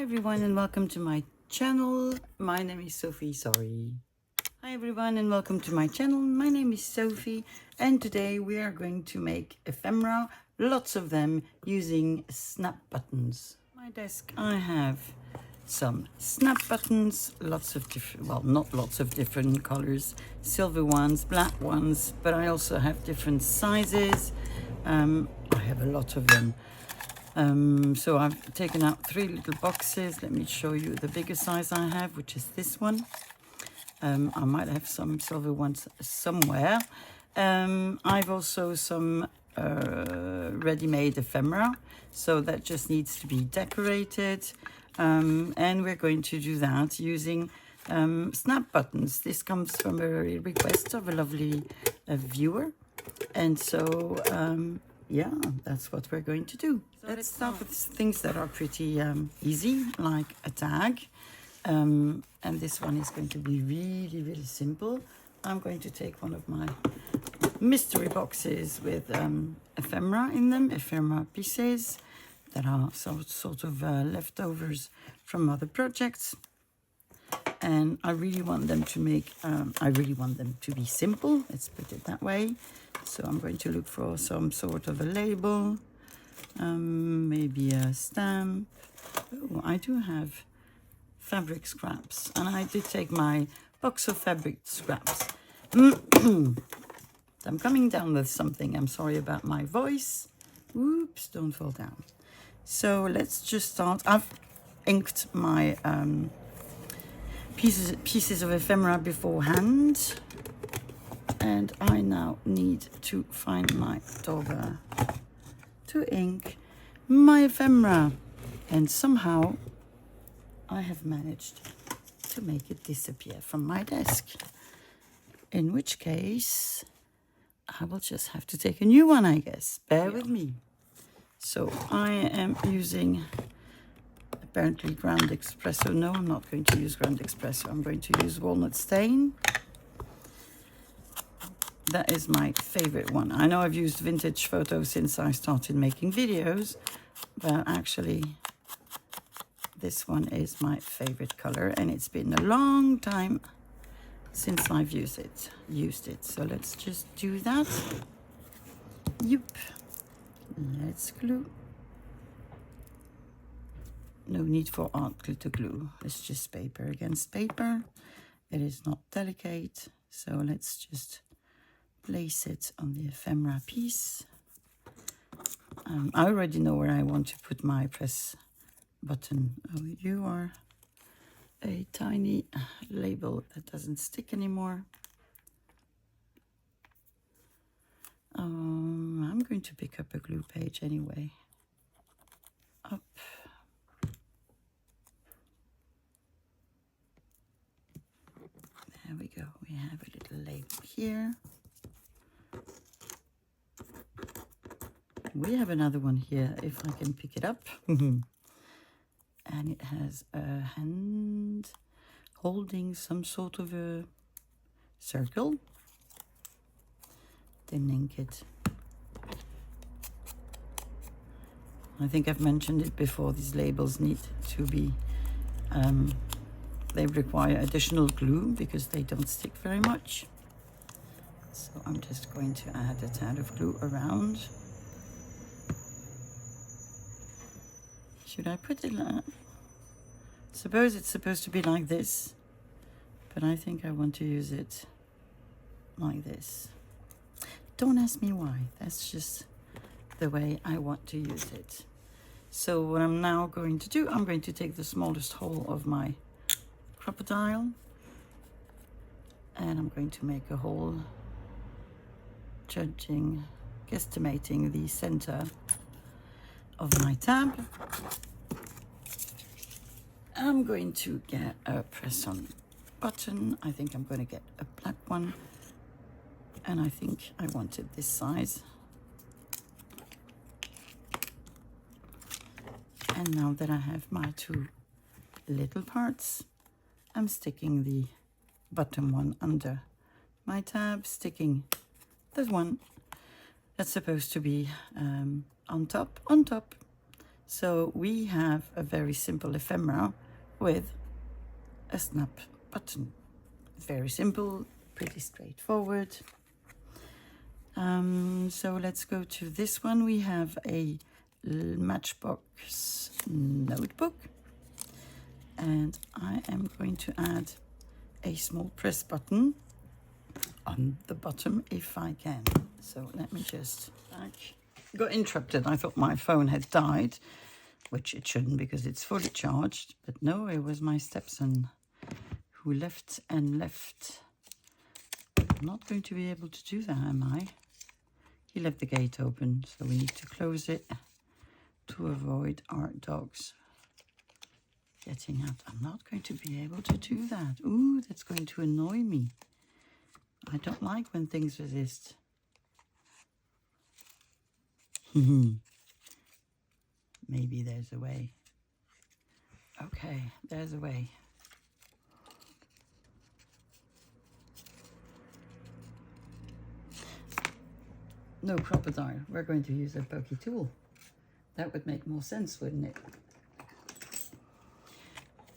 Hi everyone and welcome to my channel. My name is Sophie, Hi everyone and welcome to my channel. My name is Sophie and today we are going to make ephemera, lots of them, using snap buttons. On my desk I have some snap buttons, lots of different, well, not lots of different colors, silver ones, black ones, but I also have different sizes. I have a lot of them. So I've taken out 3 little boxes. Let me show you the bigger size I have, which is this one. I might have some silver ones somewhere. I've also some ready-made ephemera, so that just needs to be decorated. And we're going to do that using snap buttons. This comes from a request of a lovely viewer. And so, yeah, that's what we're going to do. So let's start with things that are pretty easy, like a tag. And this one is going to be really, really simple. I'm going to take one of my mystery boxes with ephemera in them, ephemera pieces that are sort of leftovers from other projects. And I really want them to be simple, let's put it that way. So I'm going to look for some sort of a label, maybe a stamp. Oh, I do have fabric scraps, and I did take my box of fabric scraps. I'm coming down with something. I'm sorry about my voice. Oops, don't fall down. So let's just start. I've inked my pieces of ephemera beforehand, and I now need to find my dauber to ink my ephemera, and somehow I have managed to make it disappear from my desk, in which case I will just have to take a new one, I guess. Bear with me. So I am using apparently ground espresso. No, I'm not going to use ground espresso. I'm going to use walnut stain. That is my favorite one. I know I've used vintage photos since I started making videos, but actually this one is my favorite color, and it's been a long time since I've used it. So let's just do that. Yep. Let's glue. No need for art glitter glue. It's just paper against paper. It is not delicate. So let's just place it on the ephemera piece. I already know where I want to put my press button. Oh, you are a tiny label that doesn't stick anymore. I'm going to pick up a glue page anyway. Up. There we go. We have a little label here. We have another one here, if I can pick it up. And it has a hand holding some sort of a circle. Then ink it. I think I've mentioned it before, these labels need to be, they require additional glue because they don't stick very much. So I'm just going to add a tad of glue around. Should I put it like, suppose it's supposed to be like this, but I think I want to use it like this. Don't ask me why, that's just the way I want to use it. So what I'm now going to do, I'm going to take the smallest hole of my crocodile, and I'm going to make a hole guesstimating the center of my tab. I'm going to get a press-on button. I think I'm going to get a black one, and I think I wanted this size. And now that I have my 2 little parts, I'm sticking the bottom one under my tab, sticking the one that's supposed to be on top. So we have a very simple ephemera with a snap button. Very simple, pretty straightforward. So let's go to this one. We have a Matchbox notebook, and I am going to add a small press button on the bottom if I can. So let me just got interrupted. I thought my phone had died, which it shouldn't because it's fully charged, but no, it was my stepson who left and left. I'm not going to be able to do that, am I? He left the gate open, so we need to close it to avoid our dogs getting out. I'm not going to be able to do that. Ooh, that's going to annoy me. I don't like when things resist. Maybe there's a way. Okay, there's a way. No crocodile. We're going to use a pokey tool. That would make more sense, wouldn't it?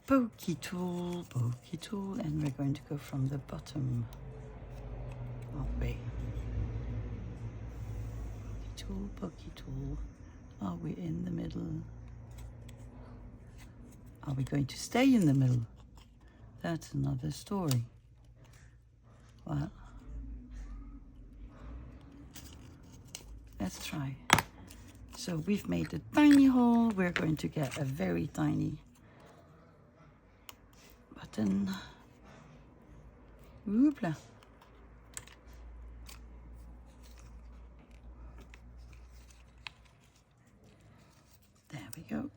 Pokey tool, and we're going to go from the bottom. Aren't we? Pokey tool. Are we in the middle? Are we going to stay in the middle? That's another story. Well, let's try. So we've made a tiny hole. We're going to get a very tiny button. Hoopla. There we go.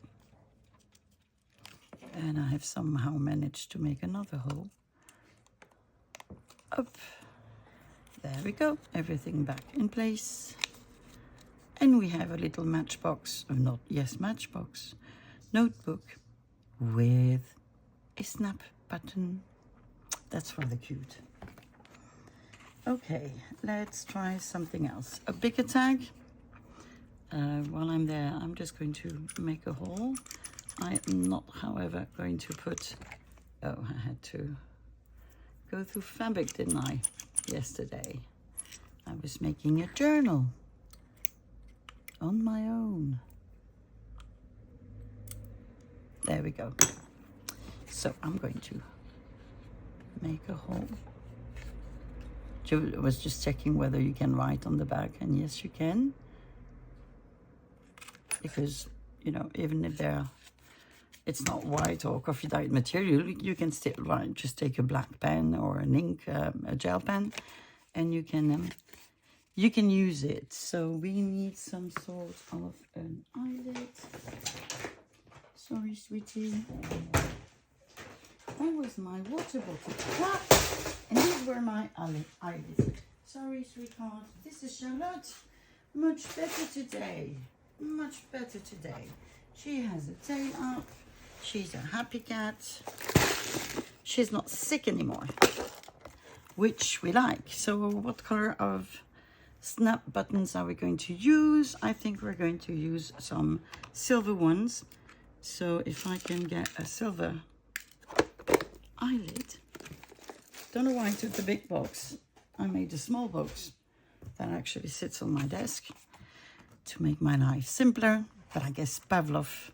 And I have somehow managed to make another hole. Up. There we go. Everything back in place. And we have a little Matchbox, or not, yes, Matchbox notebook with a snap button. That's rather cute. Okay, let's try something else. A bigger tag. While I'm there, I'm just going to make a hole. I am not, however, going to put... Oh, I had to go through fabric, didn't I, yesterday? I was making a journal on my own. There we go. So I'm going to make a hole. Joe was just checking whether you can write on the back, and yes, you can. Because, you know, even if it's not white or coffee dyed material, you can still write. Just take a black pen or an ink, a gel pen, and you can use it. So we need some sort of an eyelet. Sorry, sweetie. That was my water bottle. Ah! And these were my eyelids. Sorry, sweetheart. This is Charlotte. Much better today. Much better today. She has a tail up. She's a happy cat. She's not sick anymore, which we like. So what color of snap buttons are we going to use? I think we're going to use some silver ones. So if I can get a silver eyelid. Don't know why I took the big box. I made a small box that actually sits on my desk to make my life simpler. But I guess Pavlov,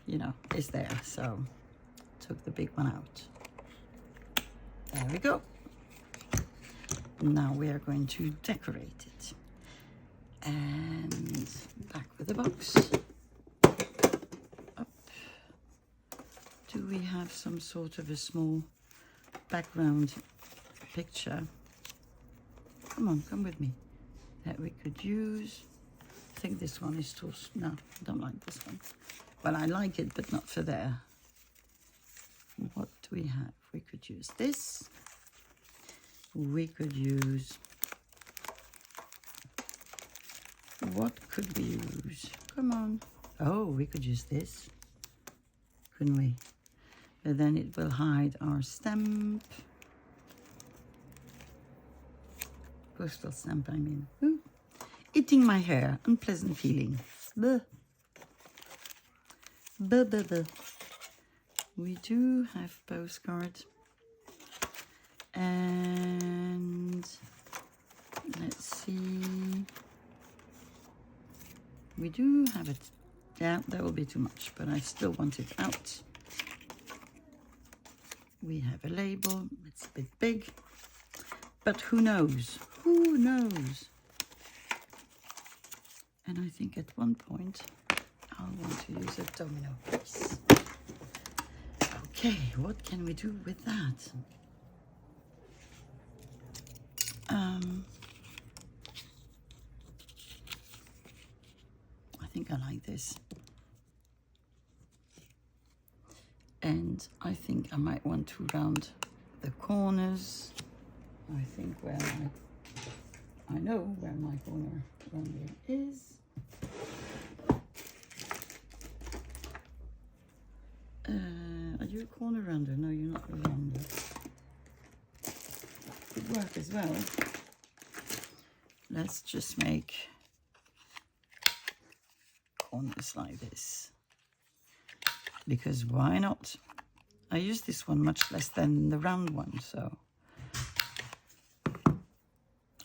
you know, is there. So took the big one out. There we go. Now we are going to decorate it. And back with the box. Up. Do we have some sort of a small background picture? Come on, come with me. That we could use. I think this one is too... No, I don't like this one. Well, I like it, but not for there. What do we have? We could use this. We could use... What could we use? Come on. Oh, we could use this. Couldn't we? But then it will hide our stamp. Postal stamp, I mean. Ooh. Eating my hair. Unpleasant feeling. Blech. We do have postcard. And let's see. We do have it. Yeah, that will be too much, but I still want it out. We have a label. It's a bit big, but who knows? Who knows? And I think at one point I'll want to use a domino piece. Okay, what can we do with that? I think I like this. And I think I might want to round the corners. I think I know where my corner rounder is. Are you a corner rounder? No, you're not a rounder. Could work as well. Let's just make corners like this. Because why not? I use this one much less than the round one, so.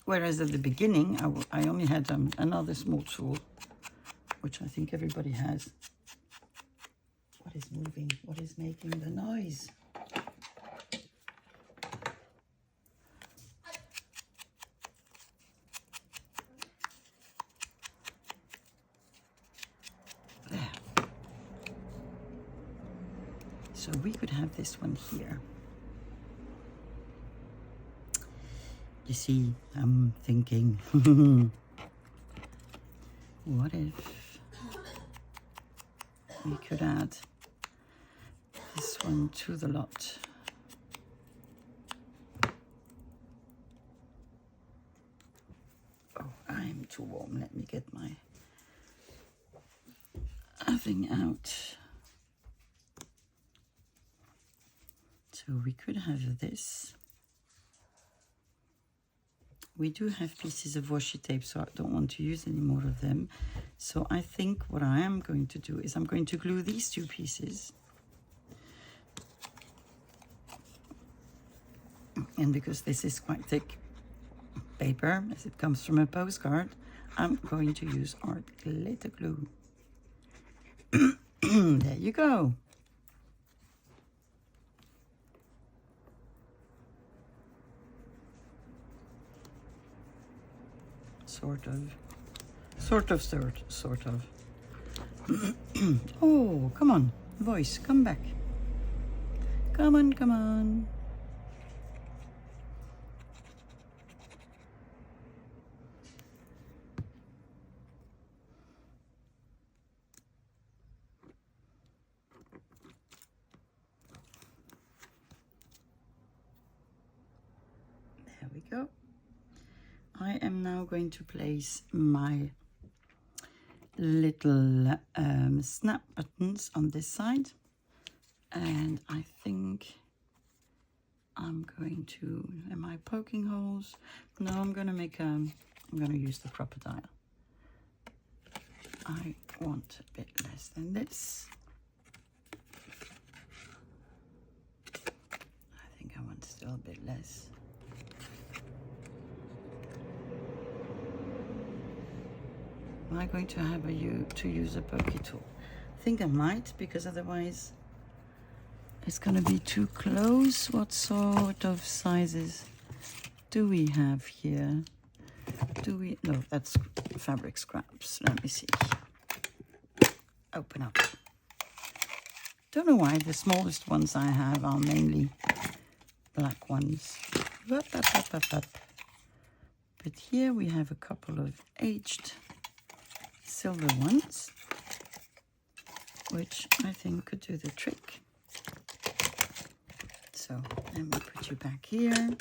Whereas at the beginning, I only had another small tool, which I think everybody has. What is moving? What is making the noise? There. So we could have this one here. You see, I'm thinking, what if we could add this one to the lot? Oh, I'm too warm. Let me get my thing out. So we could have this. We do have pieces of washi tape, so I don't want to use any more of them. So I think what I am going to do is I'm going to glue these two pieces. And because this is quite thick paper, as it comes from a postcard, I'm going to use art glitter glue. There you go. Sort of. Oh, come on, voice, come back. Come on. There we go. I am now going to place my little snap buttons on this side, and I think I'm going to, am I poking holes? No, I'm going to use the crocodile. I want a bit less than this. I think I want still a bit less. Am I going to have to use a pokey tool? I think I might, because otherwise it's going to be too close. What sort of sizes do we have here? No, that's fabric scraps. Let me see. Open up. Don't know why the smallest ones I have are mainly black ones. But here we have a couple of aged silver ones, which I think could do the trick. So let me put you back here,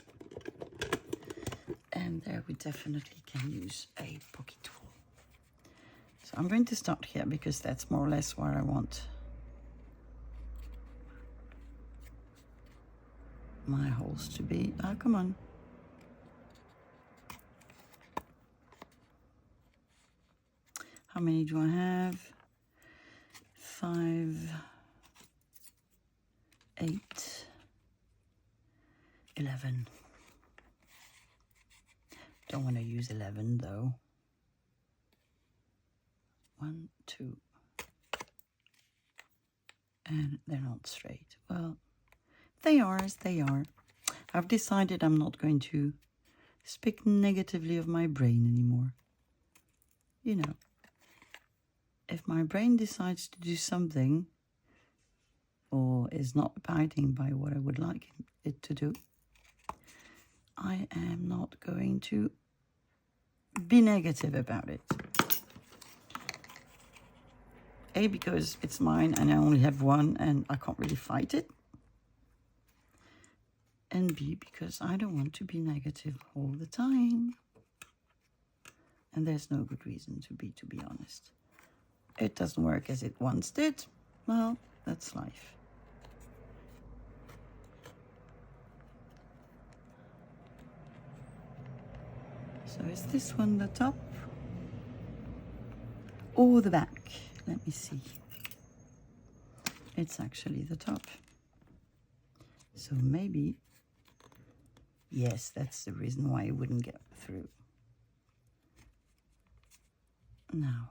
and there we definitely can use a pocket tool. So I'm going to start here because that's more or less where I want my holes to be. Oh, come on. How many do I have? 5, 8, 11. Don't want to use 11 though. 1, 2. And they're not straight. Well, they are as they are. I've decided I'm not going to speak negatively of my brain anymore. You know, if my brain decides to do something or is not abiding by what I would like it to do, I am not going to be negative about it. A, because it's mine and I only have one and I can't really fight it. And B, because I don't want to be negative all the time. And there's no good reason to be honest. It doesn't work as it once did. Well, that's life. So is this one the top or the back? Let me see. It's actually the top. So maybe, yes, that's the reason why it wouldn't get through. Now.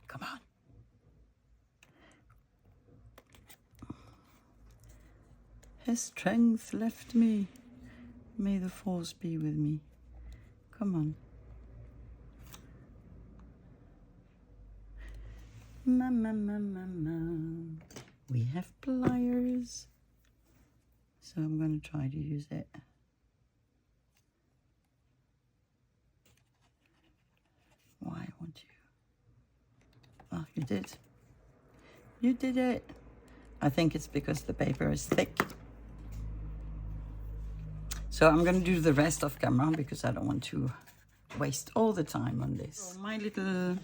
Come on. His strength left me. May the force be with me. Come on. We have pliers. So I'm going to try to use it. Why won't you? Oh, you did. You did it. I think it's because the paper is thick. So I'm going to do the rest off camera because I don't want to waste all the time on this. So my little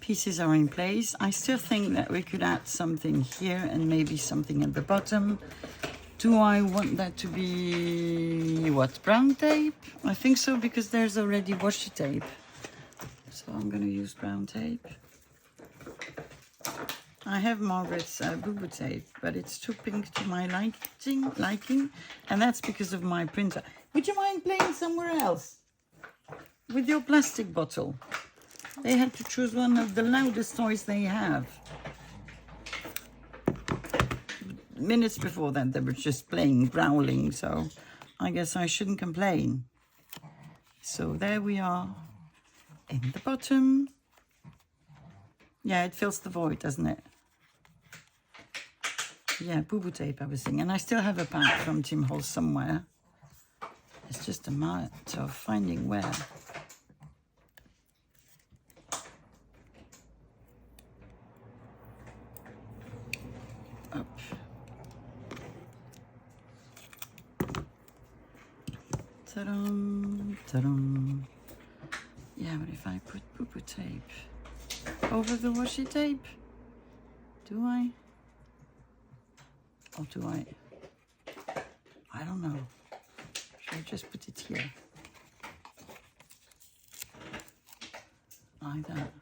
pieces are in place. I still think that we could add something here and maybe something at the bottom. Do I want that to be, what, brown tape? I think so, because there's already washi tape. So I'm going to use brown tape. I have Margaret's boo-boo tape, but it's too pink to my liking, and that's because of my printer. Would you mind playing somewhere else? With your plastic bottle. They had to choose one of the loudest toys they have. Minutes before that, they were just playing, growling, so I guess I shouldn't complain. So there we are, in the bottom. Yeah, it fills the void, doesn't it? Yeah, boo-boo tape I was thinking. And I still have a pack from Tim Holtz somewhere. It's just a matter of finding where. Up. Ta-dum, ta-dum. Yeah, but if I put boo-boo tape over the washi tape, do I? Or do I? I don't know. Should I just put it here? Like that.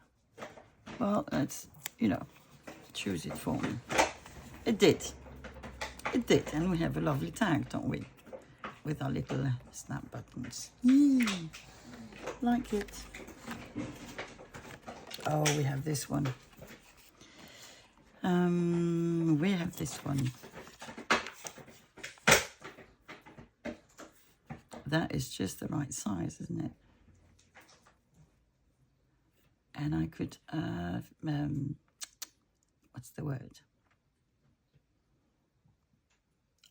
Well, let's, you know, choose it for me. It did. It did. And we have a lovely tag, don't we? With our little snap buttons. Like it. Oh, we have this one. We have this one. That is just the right size, isn't it? And I could, what's the word?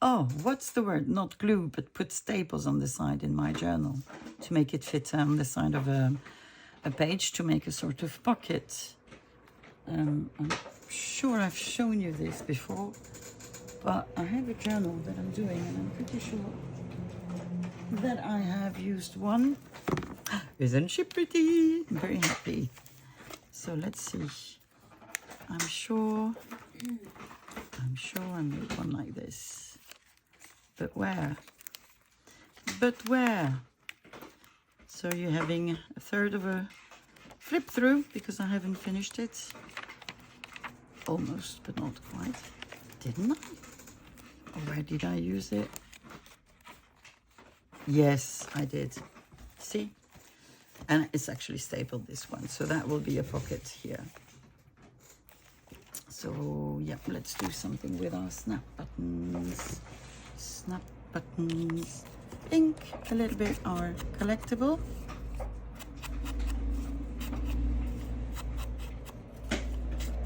Oh, what's the word? Not glue, but put staples on the side in my journal to make it fit on the side of a page to make a sort of pocket. I'm sure I've shown you this before, but I have a journal that I'm doing and I'm pretty sure that I have used one. Isn't she pretty? I'm very happy. So let's see. I'm sure I made one like this. But where? But where? So you're having a third of a flip through because I haven't finished it. Almost, but not quite. Didn't I? Or where did I use it? Yes, I did. See? And it's actually stapled, this one. So that will be a pocket here. So, yeah, let's do something with our snap buttons. Snap buttons. Ink, a little bit are collectible.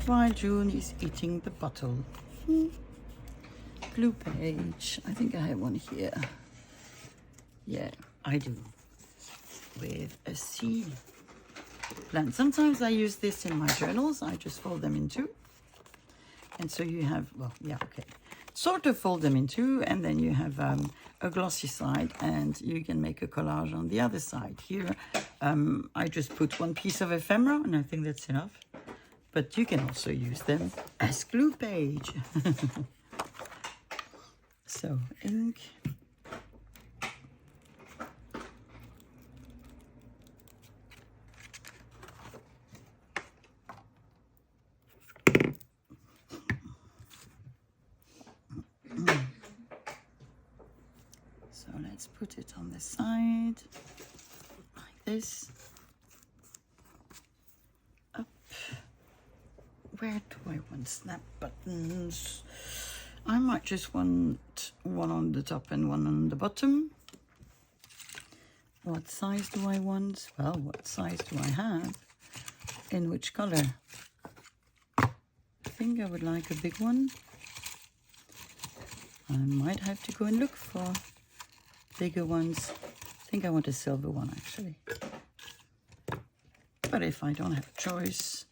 While June is eating the bottle. Glue page. I think I have one here. Yeah, I do. With a seed plant. Sometimes I use this in my journals. I just fold them in two. And so you have, well, yeah, okay. Sort of fold them in two, and then you have a glossy side, and you can make a collage on the other side. Here, I just put one piece of ephemera, and I think that's enough. But you can also use them as glue page. So, ink. So let's put it on the side, like this. Up. Where do I want snap buttons? I might just want one on the top and one on the bottom. What size do I want? Well, what size do I have? In which color? I think I would like a big one. I might have to go and look for bigger ones. I think I want a silver one, actually. But if I don't have a choice...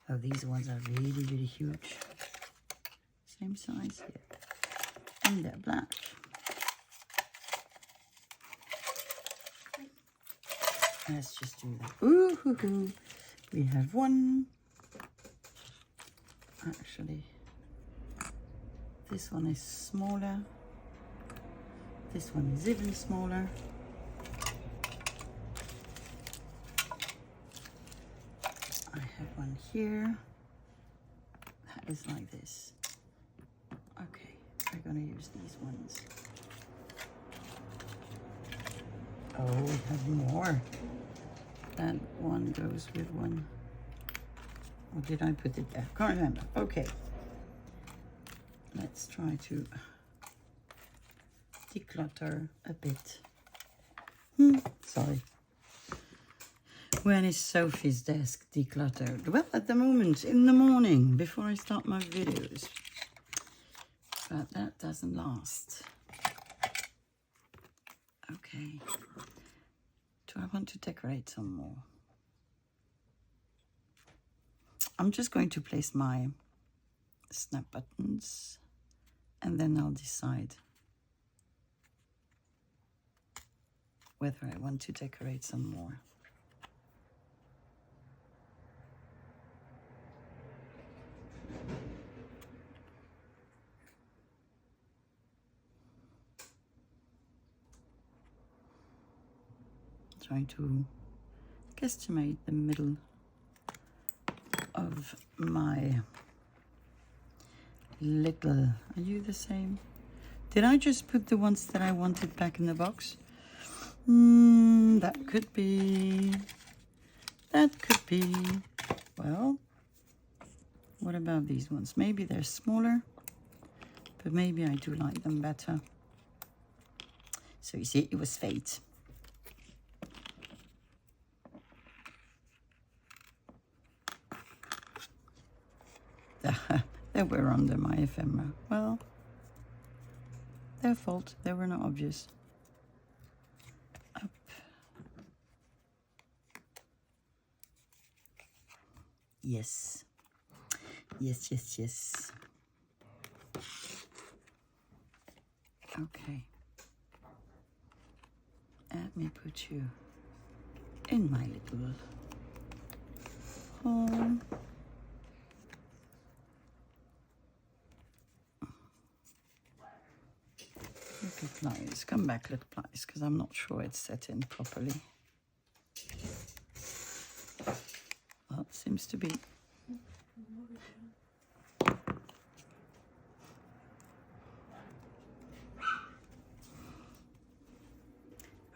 Oh, these ones are really, really huge. Same size here. And they're black. Let's just do that. Ooh, hoo, hoo. We have one. Actually, this one is smaller. This one is even smaller. I have one here. That is like this. Okay, we're gonna use these ones. Oh, we have more. That one goes with one. Or did I put it there? Can't remember. Okay. Let's try to declutter a bit. Sorry. When is Sophie's desk decluttered? Well, at the moment, in the morning, before I start my videos. But that doesn't last. Okay. Do I want to decorate some more? I'm just going to place my snap buttons, and then I'll decide whether I want to decorate some more. Trying to guesstimate the middle of my little... Are you the same? Did I just put the ones that I wanted back in the box? That could be. That could be. Well, what about these ones? Maybe they're smaller, but maybe I do like them better. So you see, it was fate. They were under my ephemera. Well, their fault. They were not obvious. Up. Yes. Yes, yes, yes. Okay. Let me put you in my little hole. Little pliers. Come back, little pliers, because I'm not sure it's set in properly. seems to be.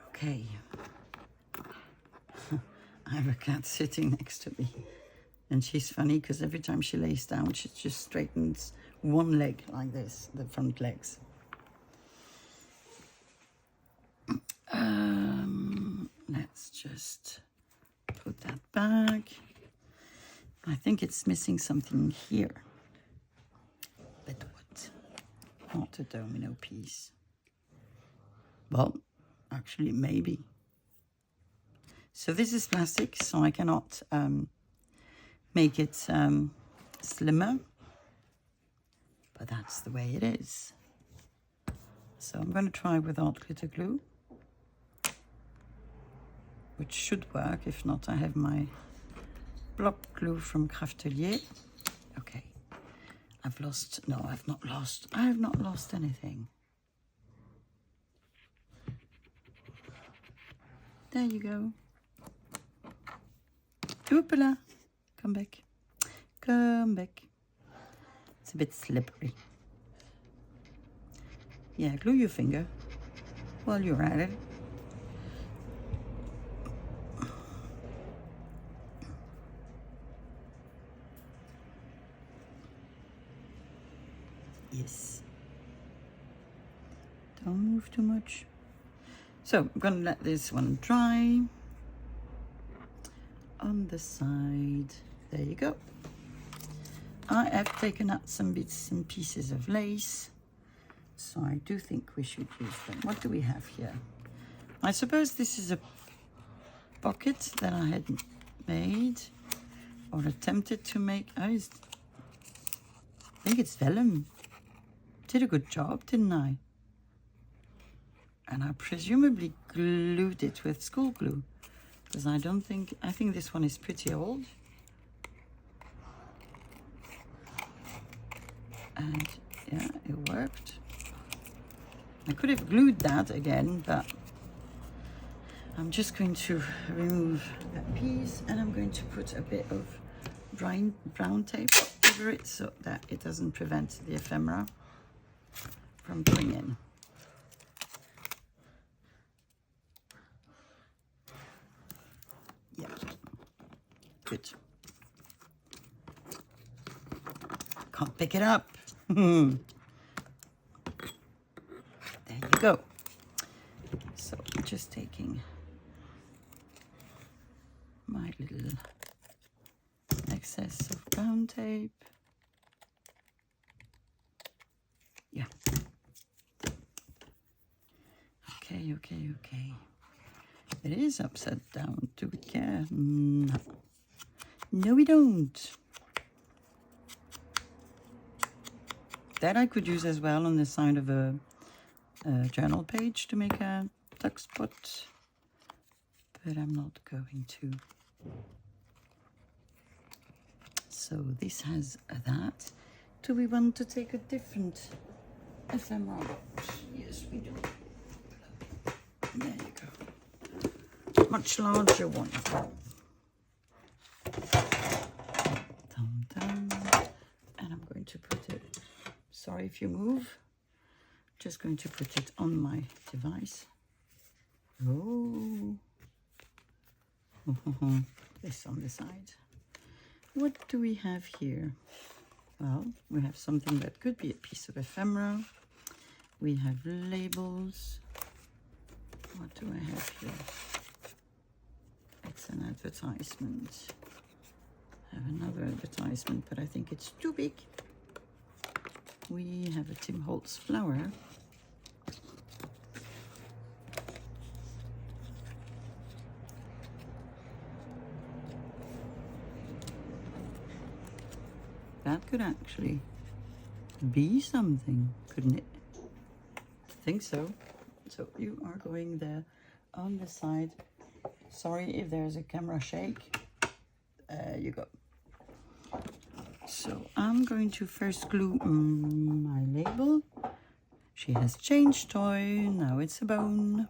Okay. I have a cat sitting next to me, and she's funny because every time she lays down, she just straightens one leg like this, the front legs. Let's just put that back. I think it's missing something here. But what? Not a domino piece. Well, actually, maybe. So this is plastic, so I cannot make it slimmer. But that's the way it is. So I'm going to try without glitter glue, which should work. If not, I have my block glue from Craftelier. Okay. I've lost, no, I've not lost. I have not lost anything. There you go. Oopala. Come back. Come back. It's a bit slippery. Yeah, glue your finger while you're at it. Yes. Don't move too much. So I'm going to let this one dry. On the side, there you go. I have taken out some bits and pieces of lace, so I do think we should use them. What do we have here? I suppose this is a pocket that I had made or attempted to make. I think it's Vellum. Did a good job, didn't I? And I presumably glued it with school glue, because I think this one is pretty old. And yeah, it worked. I could have glued that again, but I'm just going to remove that piece, and I'm going to put a bit of brown tape over it so that it doesn't prevent the ephemera from going in. Yeah, good. Can't pick it up. There you go. So just taking my little excess of brown tape. Yeah. Okay. It is upside down. Do we care? No. No, we don't. That I could use as well on the side of a journal page to make a tuck spot, but I'm not going to. So this has that. Do we want to take a different ephemera box? Yes, we do. There you go. Much larger one. Dum, dum. And I'm going to put it, sorry if you move, just going to put it on my device. Oh. This on the side. What do we have here? Well, we have something that could be a piece of ephemera. We have labels. What do I have here? It's an advertisement. I have another advertisement, but I think it's too big. We have a Tim Holtz flower. That could actually be something, couldn't it? I think so. So you are going there on the side. Sorry if there's a camera shake. There you go. So I'm going to first glue my label. She has changed toy. Now it's a bone.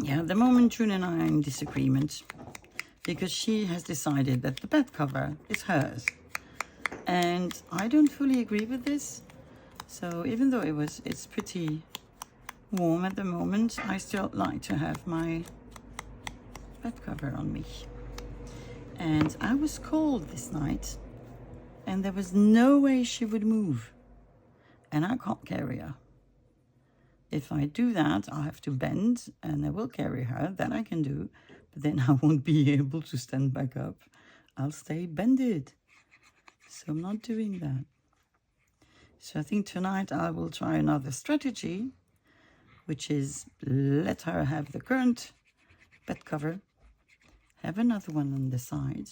Yeah, at the moment June and I are in disagreement because she has decided that the bed cover is hers. And I don't fully agree with this. So even though it's pretty warm at the moment, I still like to have my bed cover on me. And I was cold this night and there was no way she would move. And I can't carry her. If I do that, I'll have to bend and I will carry her. That I can do. But then I won't be able to stand back up. I'll stay bended. So I'm not doing that. So I think tonight I will try another strategy, which is let her have the current bed cover, have another one on the side,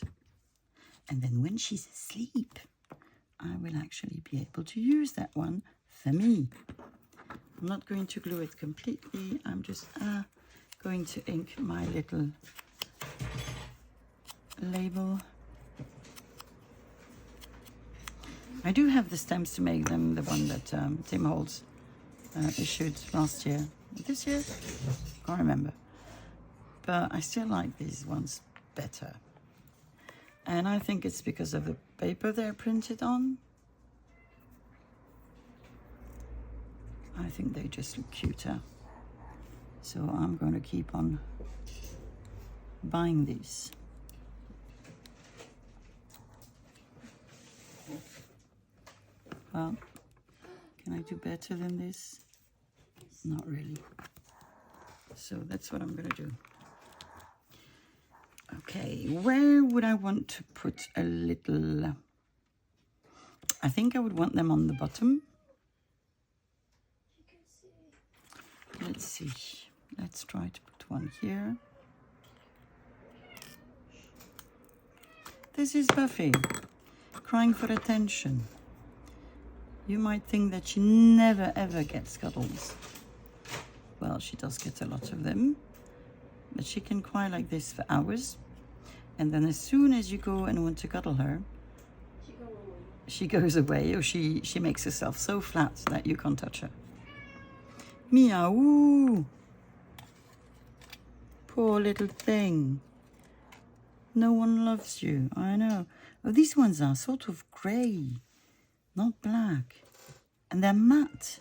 and then when she's asleep, I will actually be able to use that one for me. I'm not going to glue it completely. I'm just going to ink my little label. I do have the stamps to make them, the one that Tim Holtz issued last year. This year? Can't remember. But I still like these ones better. And I think it's because of the paper they're printed on. I think they just look cuter. So I'm going to keep on buying these. Well, can I do better than this? Not really. So that's what I'm going to do. Okay, where would I want to put a little... I think I would want them on the bottom. Let's see. Let's try to put one here. This is Buffy, crying for attention. You might think that she never ever gets cuddles. Well, she does get a lot of them. But she can cry like this for hours. And then as soon as you go and want to cuddle her, she goes away, or she makes herself so flat that you can't touch her. Meow. Poor little thing. No one loves you. I know. Oh, these ones are sort of grey, not black. And they're matte.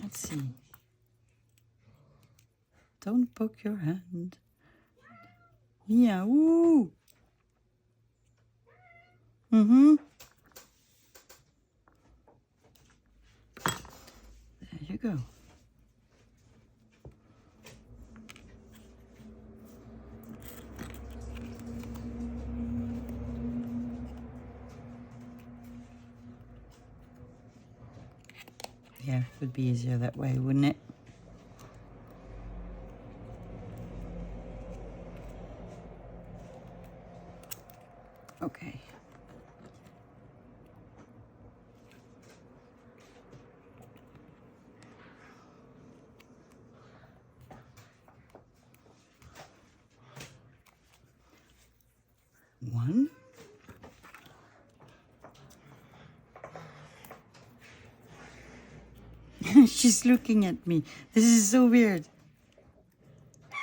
Let's see. Don't poke your hand. Yeah, woo. There you go. Yeah, it would be easier that way, wouldn't it? Okay. One. She's looking at me. This is so weird.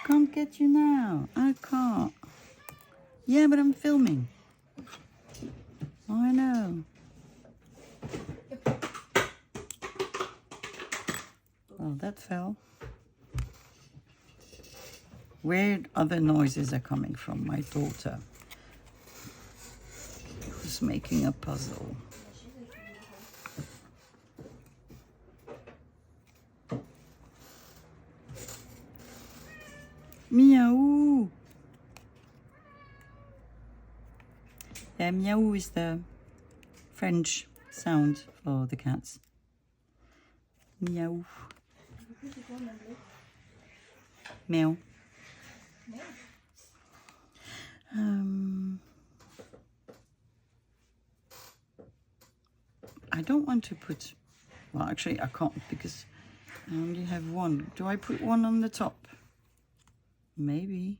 Can't get you now. I can't. Yeah, but I'm filming. I know. Well, that fell. Weird other noises are coming from my daughter, who's making a puzzle. Meow. Yeah, meow is the French sound for the cats. Meow. Meow. I don't want to put, well, actually I can't because I only have one. Do I put one on the top? Maybe.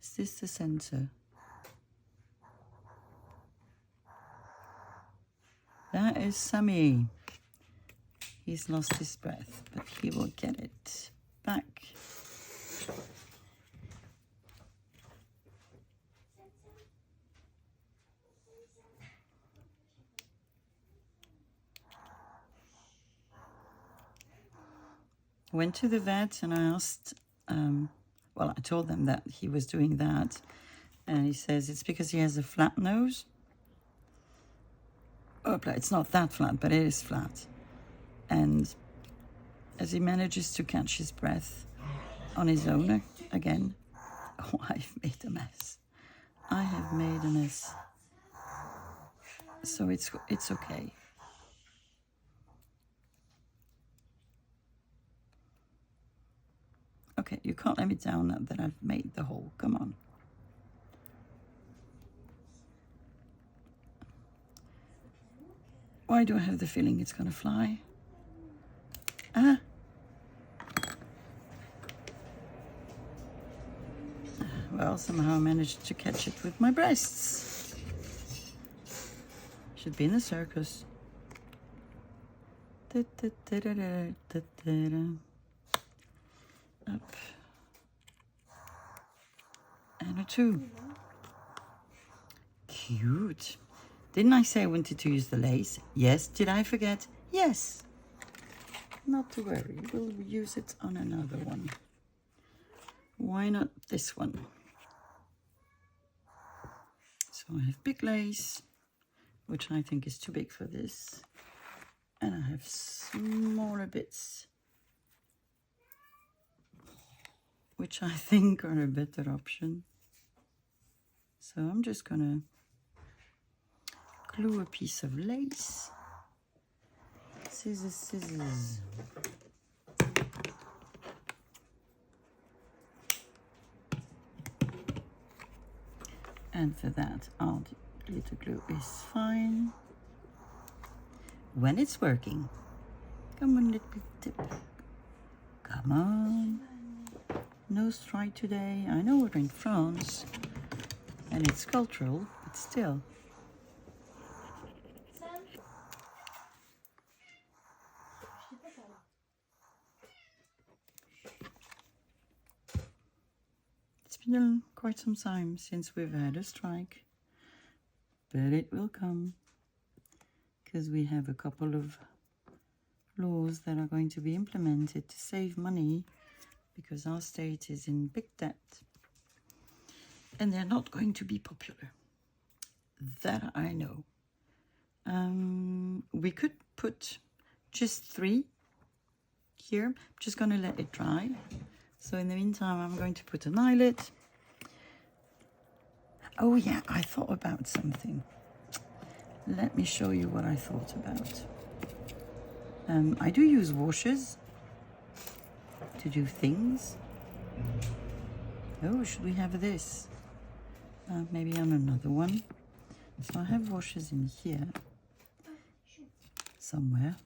Is this the center? That is Sammy. He's lost his breath, but he will get it back. Went to the vet and I asked, well, I told them that he was doing that. And he says it's because he has a flat nose. Oh, it's not that flat, but it is flat. And as he manages to catch his breath on his own again, oh, I've made a mess. I have made a mess. So it's okay. Okay, you can't let me down now that I've made the hole. Come on. Why do I have the feeling it's gonna fly? Ah. Well, somehow I managed to catch it with my breasts. Should be in a circus. Up. And a 2. Cute. Didn't I say I wanted to use the lace? Yes. Did I forget? Yes. Not to worry. We'll use it on another one. Why not this one? So I have big lace, which I think is too big for this. And I have smaller bits, which I think are a better option. So I'm just gonna glue a piece of lace. Scissors, scissors. And for that, all the glitter glue is fine. When it's working. Come on, little tip. Come on. No strike today. I know we're in France and it's cultural, but still. It's been quite some time since we've had a strike, but it will come because we have a couple of laws that are going to be implemented to save money because our state is in big debt and they're not going to be popular. That I know. We could put just 3 here. I'm just going to let it dry. So in the meantime, I'm going to put an eyelet. Oh yeah, I thought about something. Let me show you what I thought about. I do use washes to do things. Oh, should we have this? Maybe on another one. So I have washes in here somewhere.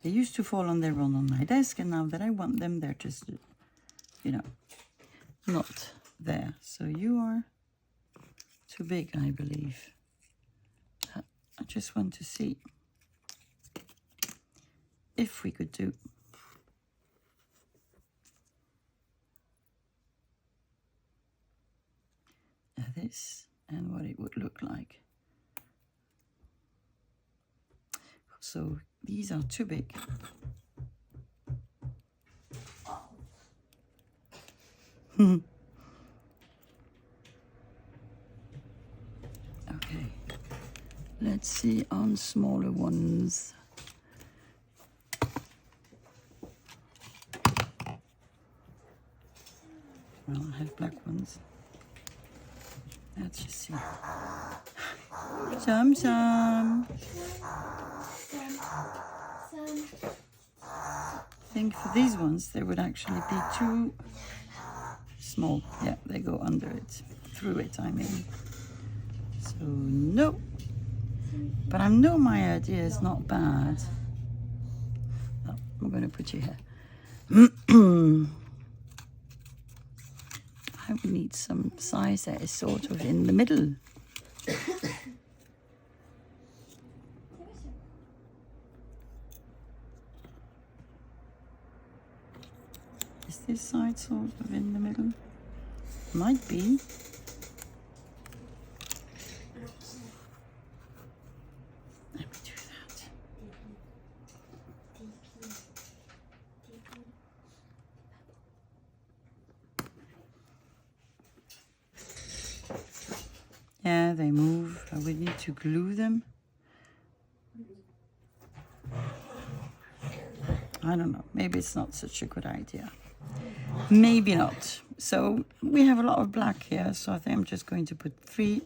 They used to fall on their own on my desk, and now that I want them, they're just, you know, not there. So you are too big, I believe. I just want to see if we could do this and what it would look like. So these are too big. Okay, let's see on smaller ones. Well, I have black ones. Let's just see. Some. I think for these ones, they would actually be too small. Yeah, they go under it, through it, I mean. So, no. But I know my idea is not bad. Oh, I'm going to put you here. I would need some size that is sort of in the middle. this side sort of in the middle? Might be. Let me do that. Yeah, they move. I would need to glue them. I don't know. Maybe it's not such a good idea. Maybe not. So we have a lot of black here. So I think I'm just going to put 3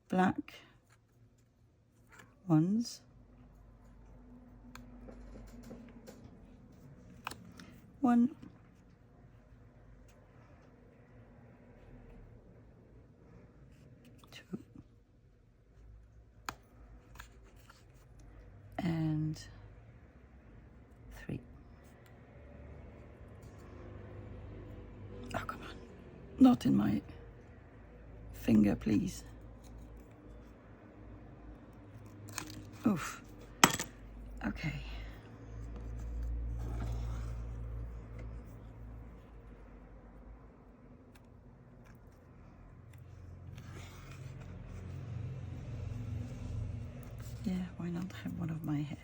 black ones. 1. 2. And 3. Oh, come on. Not in my finger, please. Oof. Okay. Yeah, why not have one of my hair?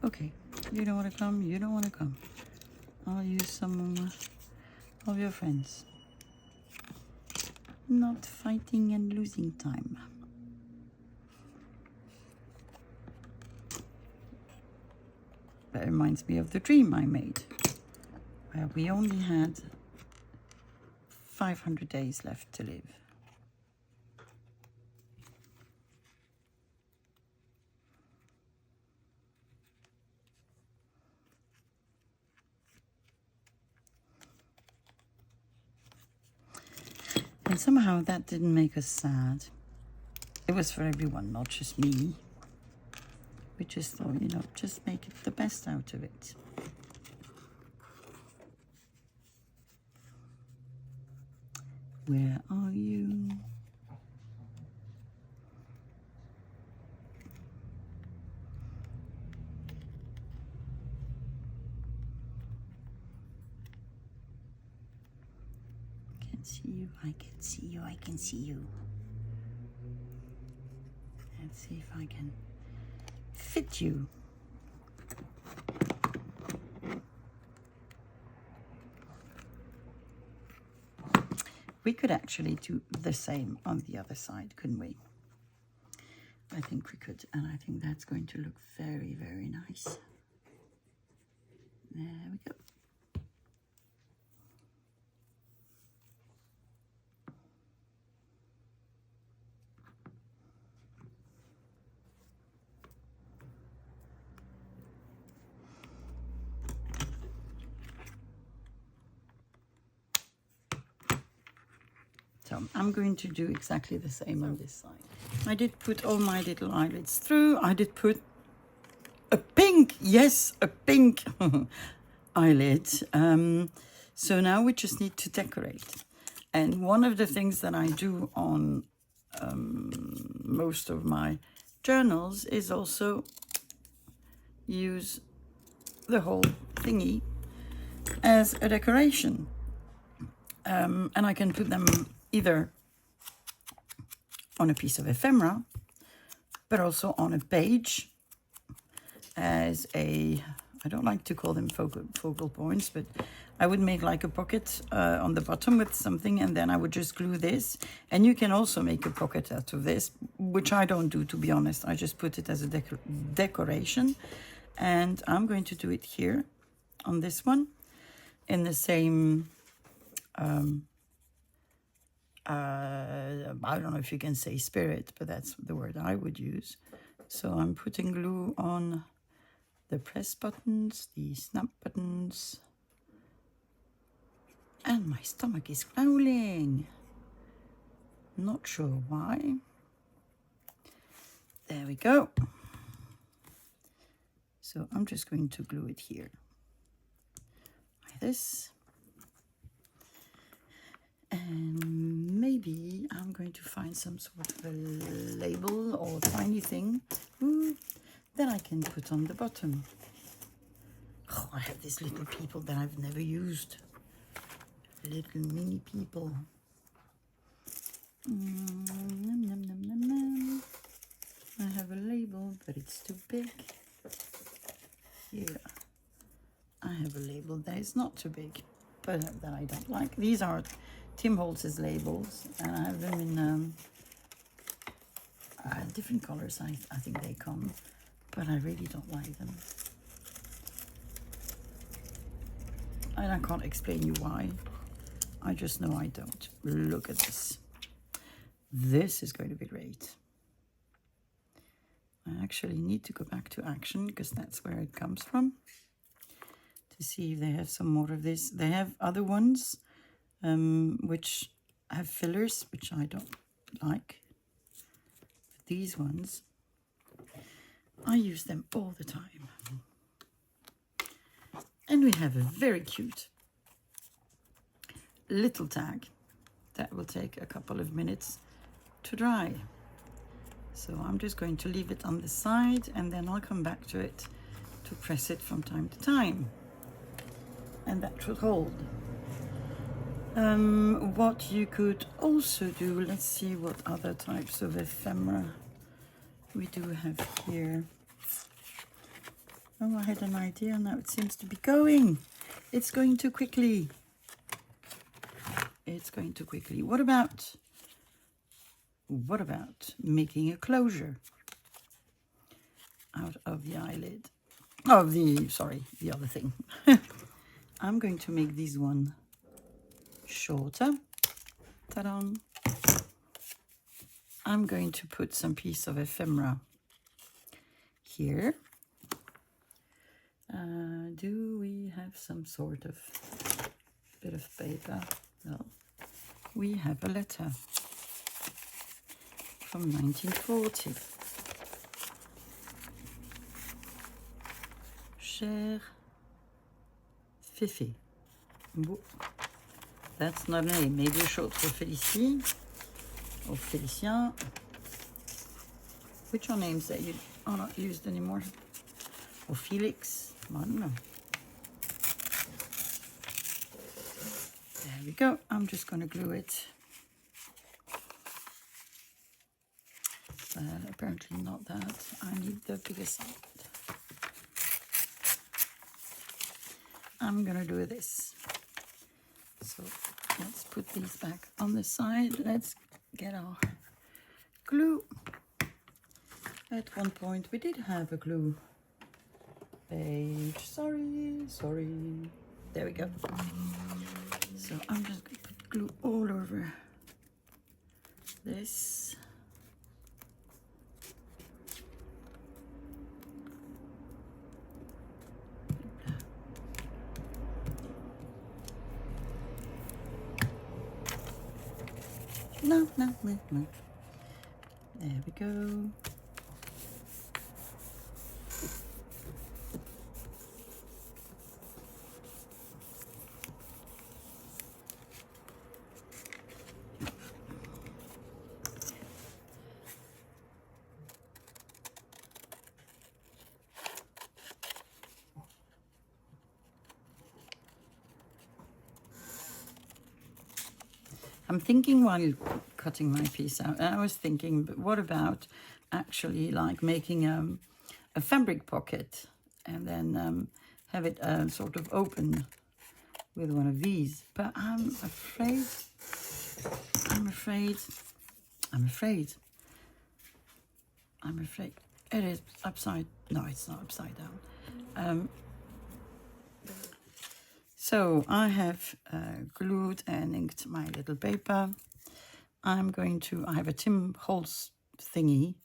Okay, you don't want to come, you don't want to come. I'll use some of your friends. Not fighting and losing time. That reminds me of the dream I made, where we only had 500 days left to live. And somehow that didn't make us sad. It was for everyone, not just me. We just thought, you know, just make it the best out of it. Where are you? I can see you, I can see you, I can see you. Let's see if I can fit you. We could actually do the same on the other side, couldn't we? I think we could, and I think that's going to look very, very nice. There we go. So I'm going to do exactly the same on this side. I did put all my little eyelids through. I did put a pink, yes, a pink eyelid. So now we just need to decorate. And one of the things that I do on most of my journals is also use the whole thingy as a decoration. And I can put them either on a piece of ephemera, but also on a page as a, I don't like to call them focal points, but I would make like a pocket on the bottom with something, and then I would just glue this. And you can also make a pocket out of this, which I don't do, to be honest. I just put it as a decoration. And I'm going to do it here on this one in the same I don't know if you can say spirit, but that's the word I would use. So I'm putting glue on the press buttons, the snap buttons, and my stomach is growling. Not sure why. There we go. So I'm just going to glue it here like this. And maybe I'm going to find some sort of a label or tiny thing that I can put on the bottom. Oh, I have these little people that I've never used. Little mini people. Nom, nom, nom, nom, nom. I have a label, but it's too big. Here, I have a label that is not too big, but that I don't like. These are Tim Holtz's labels, and I have them in different colors. I think they come, but I really don't like them. And I can't explain you why. I just know I don't. Look at this. This is going to be great. I actually need to go back to Action because that's where it comes from, to see if they have some more of this. They have other ones which have fillers, which I don't like. But these ones, I use them all the time. And we have a very cute little tag that will take a couple of minutes to dry. So I'm just going to leave it on the side, and then I'll come back to it to press it from time to time. And that should hold. What you could also do, let's see what other types of ephemera we do have here. Oh, I had an idea, now it seems to be going. It's going too quickly. It's going too quickly. What about making a closure out of the eyelid? Oh, the other thing. I'm going to make this one shorter. Ta-da! I'm going to put some piece of ephemera here. Do we have some sort of bit of paper? Well, we have a letter from 1940. Cher Fifi. That's not a name. Maybe short for Félicie or Félicien. Which are names that are not used anymore? Or Felix? I don't know. There we go. I'm just going to glue it. Apparently not that. I need the bigger side. I'm going to do this. So let's put these back on the side. Let's get our glue. At one point we did have a glue page. Sorry. There we go. So I'm just going to put glue all over this. No. There we go. I'm thinking while cutting my piece out, I was thinking, but what about actually like making a fabric pocket and then have it sort of open with one of these? But I'm afraid it is upside. No, it's not upside down. So I have glued and inked my little paper. I have a Tim Holtz thingy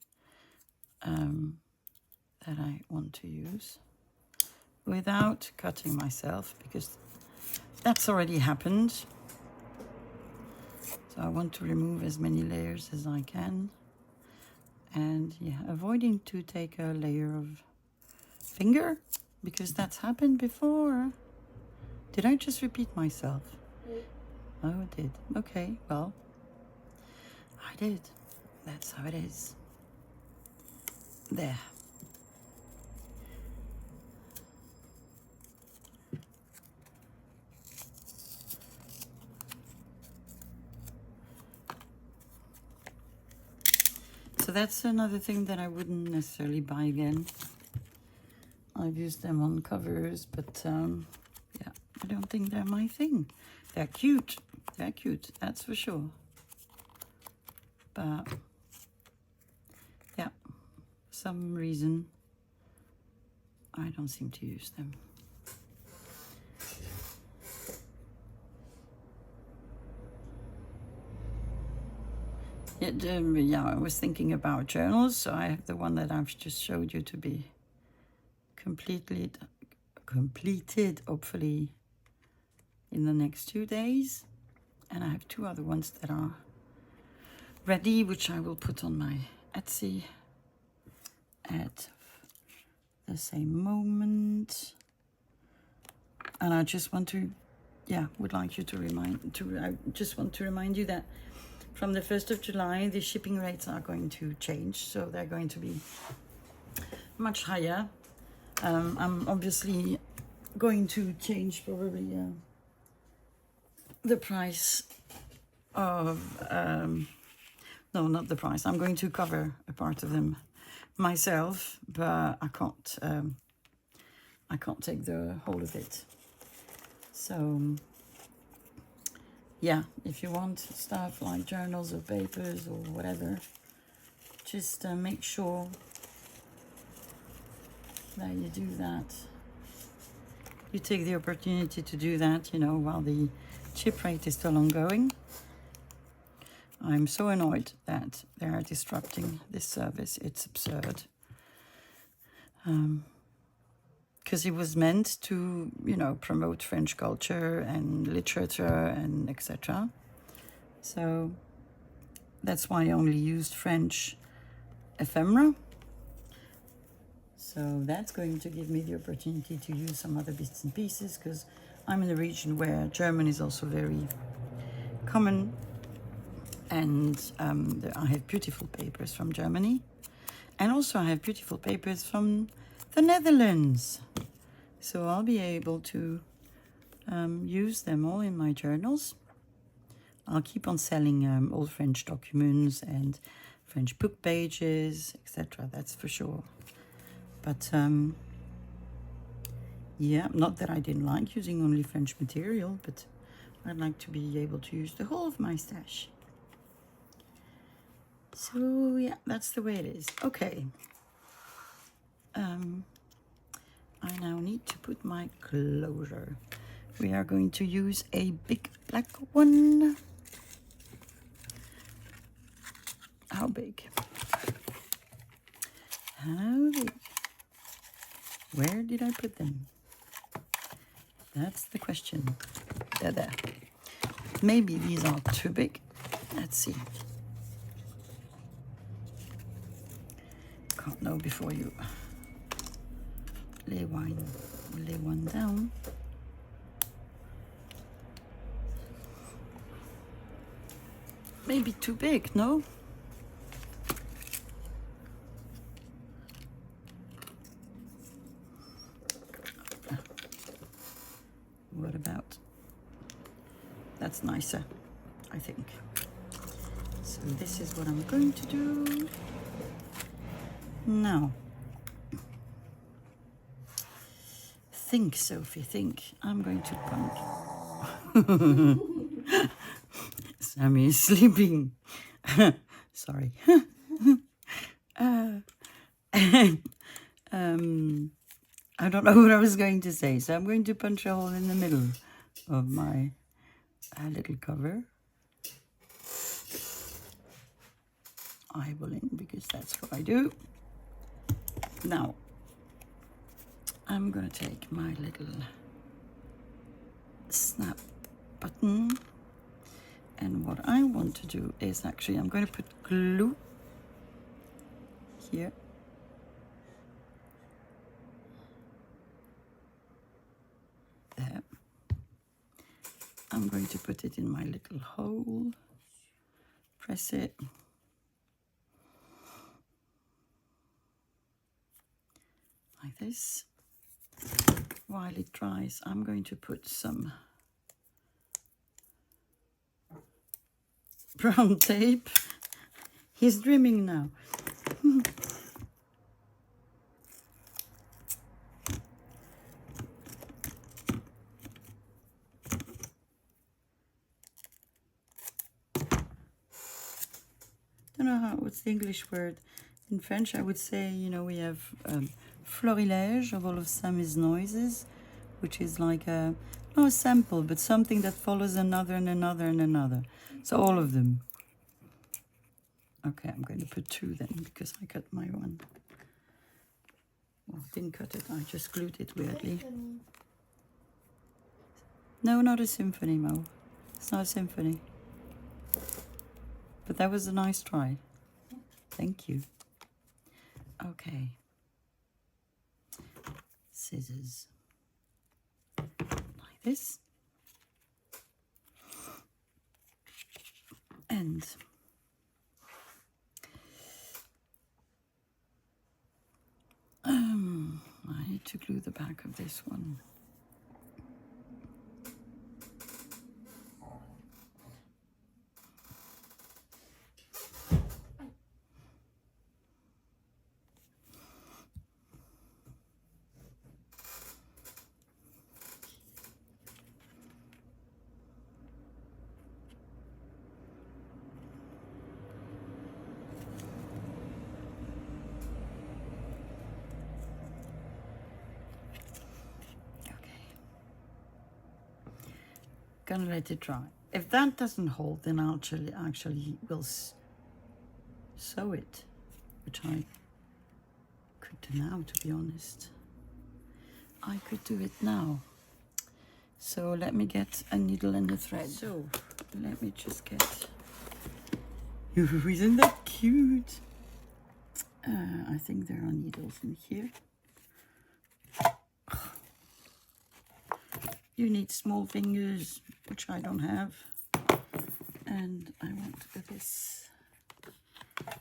that I want to use without cutting myself, because that's already happened. So I want to remove as many layers as I can. And yeah, avoiding to take a layer of finger, because that's happened before. Did I just repeat myself? Oh, I did. Okay, well, I did. That's how it is. There. So that's another thing that I wouldn't necessarily buy again. I've used them on covers, but yeah, I don't think they're my thing. They're cute. They're cute, that's for sure. But yeah, for some reason I don't seem to use them. Yeah, I was thinking about journals, so I have the one that I've just showed you to be completed, hopefully in the next 2 days. And I have 2 other ones that are ready, which I will put on my Etsy at the same moment. And I just want to, yeah, would like you to I just want to remind you that from the 1st of July, the shipping rates are going to change, so they're going to be much higher. I'm obviously going to change probably the price of, no, not the price. I'm going to cover a part of them myself, but I can't take the whole of it. So yeah, if you want stuff like journals or papers or whatever, just make sure that you do that. You take the opportunity to do that, you know, while the chip rate is still ongoing. I'm so annoyed that they are disrupting this service. It's absurd. Because it was meant to, you know, promote French culture and literature and etc. So that's why I only used French ephemera. So that's going to give me the opportunity to use some other bits and pieces, because I'm in a region where German is also very common. And I have beautiful papers from Germany. And also I have beautiful papers from the Netherlands. So I'll be able to use them all in my journals. I'll keep on selling old French documents and French book pages, etc. That's for sure. But yeah, not that I didn't like using only French material, but I'd like to be able to use the whole of my stash. So yeah, that's the way it is. Okay. I now need to put my closure. We are going to use a big black one. How big? How big? Where did I put them? That's the question. There. Maybe these are too big. Let's see. Can't know before you lay one down. Maybe too big, no? What about? That's nicer, I think. So this is what I'm going to do now. Think, Sophie, think. I'm going to punch. Sammy is sleeping. Sorry. I don't know what I was going to say, so I'm going to punch a hole in the middle of my little cover. Eyeballing, because that's what I do. Now, I'm going to take my little snap button, and what I want to do is actually I'm going to put glue here. there. I'm going to put it in my little hole, press it. Like this. While it dries, I'm going to put some brown tape. He's dreaming now. Don't know what's the English word. In French, I would say, you know, we have florilège of all of Sammy's noises, which is like not a sample, but something that follows another and another and another. So all of them. Okay, I'm going to put 2 then, because I cut my one. Well, didn't cut it, I just glued it weirdly. No, not a symphony, Mo. It's not a symphony. But that was a nice try. Thank you. Okay. Scissors. Like this. And I need to glue the back of this one. Gonna let it dry. If that doesn't hold, then I'll actually will sew it, which I could do now, to be honest. I could do it now. So let me get a needle and a thread. So let me just get. Isn't that cute? I think there are needles in here. You need small fingers, which I don't have. And I want this. Okay.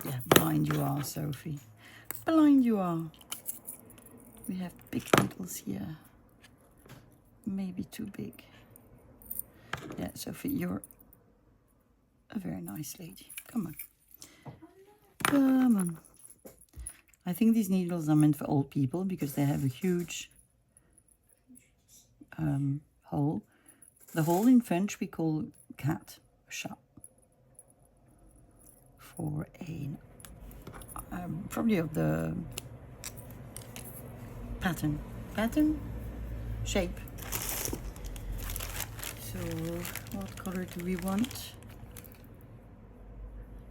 Yeah, blind you are, Sophie. Blind you are. We have big needles here. Maybe too big. Yeah, Sophie, you're a very nice lady. Come on. Come on. I think these needles are meant for old people because they have a huge hole. The hole in French we call cat, chat. For a probably of the pattern shape. So what color do we want?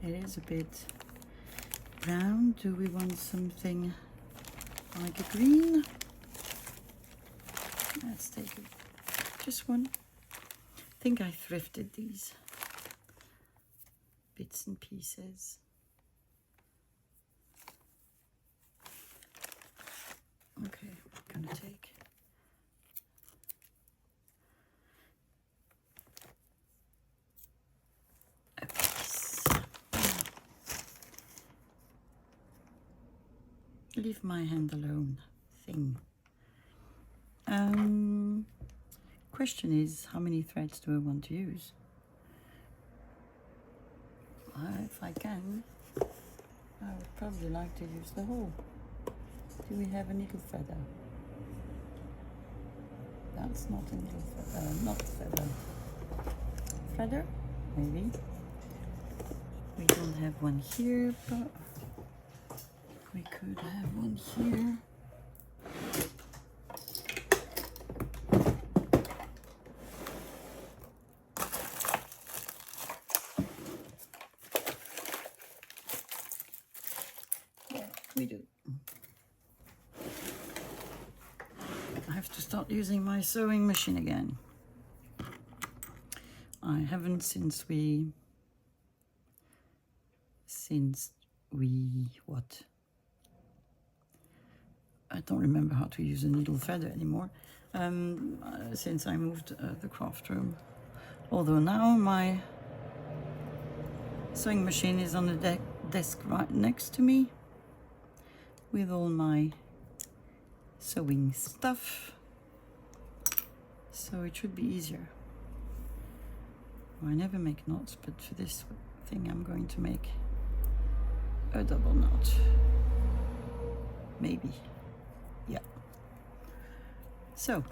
It is a bit brown. Do we want something like a green? Let's take just one. I think I thrifted these bits and pieces. Okay, I'm gonna take a piece. Leave my hand alone thing. Question is, how many threads do I want to use? If I can, I would probably like to use the whole. Do we have a needle feather? That's not a needle feather, not feather. Feather? Maybe. We don't have one here, but we could have one here. We do. I have to start using my sewing machine again. I haven't since we since what? I don't remember how to use a needle threader anymore. Since I moved the craft room. Although now my sewing machine is on the desk right next to me with all my sewing stuff. So it should be easier. I never make knots, but for this thing I'm going to make a double knot. Maybe. Yeah. So,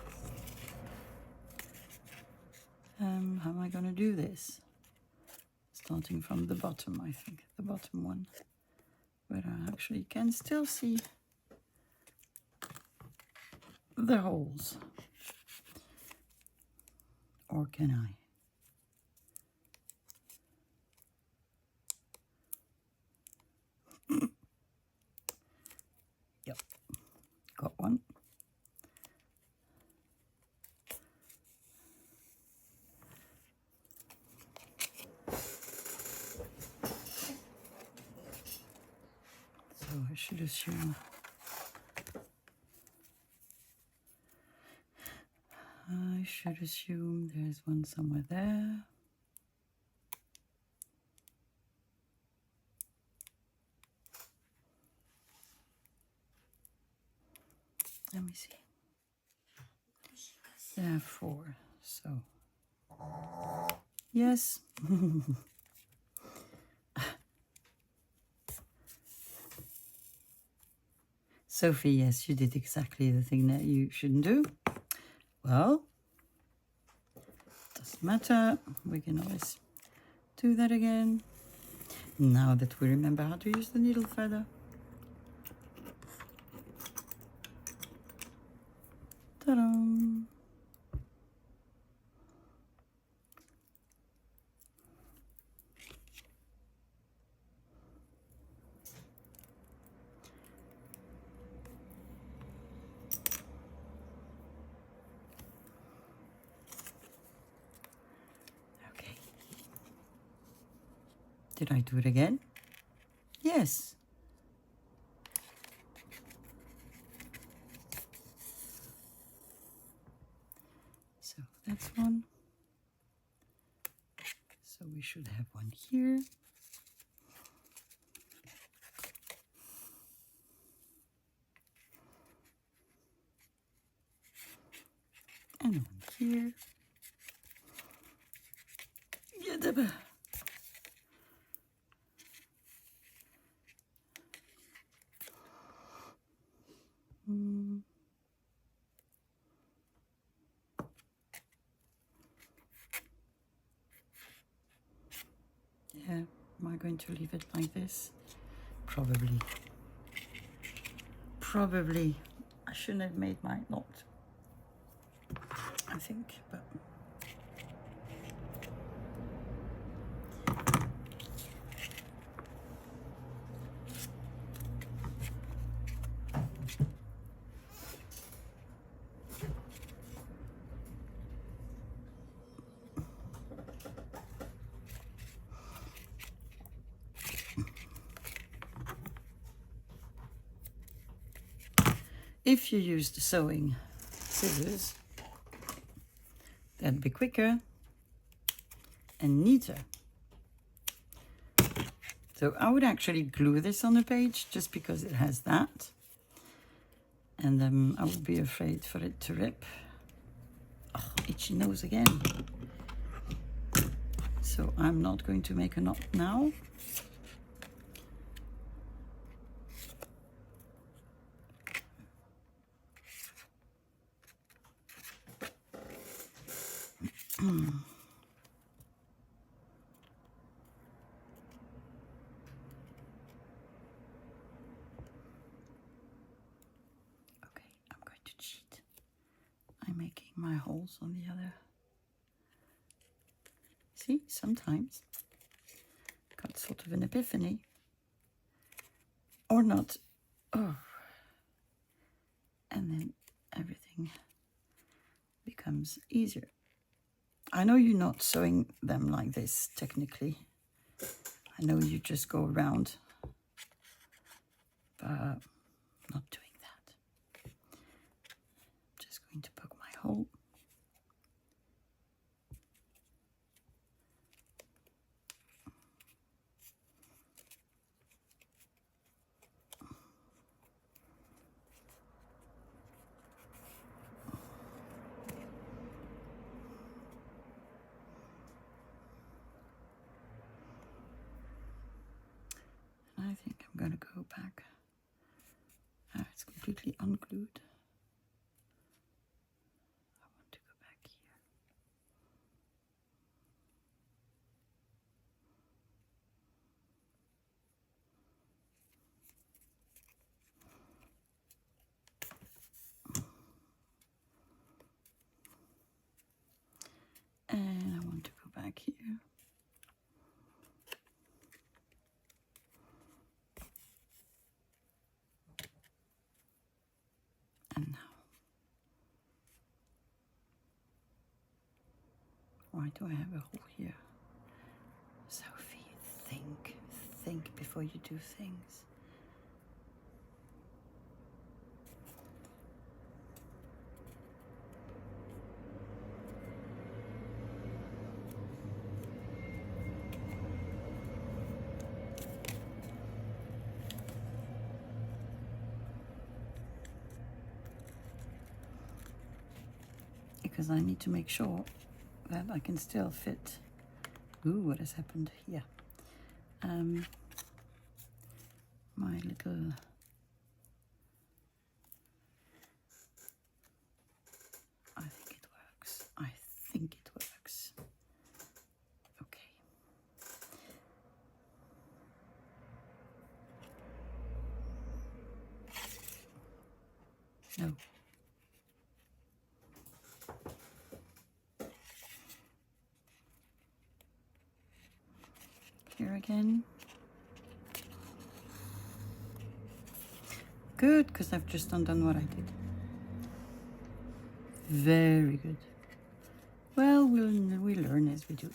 how am I going to do this? Starting from the bottom, I think, the bottom one, where I actually can still see the holes. Or can I? Yep, got one. So I should assume there's one somewhere there. Let me see. There are 4, so yes. Sophie, yes, you did exactly the thing that you shouldn't do. Well, doesn't matter. We can always do that again. Now that we remember how to use the needle threader. Ta-da! Okay. Did I do it again? Yes. So that's one. So we should have one here. And one here. Yeah, Yeah, am I going to leave it like this? Probably. Probably. I shouldn't have made my knot, I think, but... If you use the sewing scissors, that'd be quicker and neater. So I would actually glue this on the page just because it has that. And I would be afraid for it to rip. Oh, itchy nose again. So I'm not going to make a knot now. I'm making my holes on the other. See, sometimes got sort of an epiphany, or not. Oh, and then everything becomes easier. I know you're not sewing them like this technically. I know you just go around, but I'm not doing that. Just going to poke my hole. I think I'm going to go back. It's completely unglued. I want to go back here. And I want to go back here. And now, why do I have a hole here? Sophie, think before you do things. Because I need to make sure that I can still fit. Ooh, what has happened here? My little I think it works. I think it works. Okay. No. Here again. Good, because I've just undone what I did. Very good. Well, we learn as we do.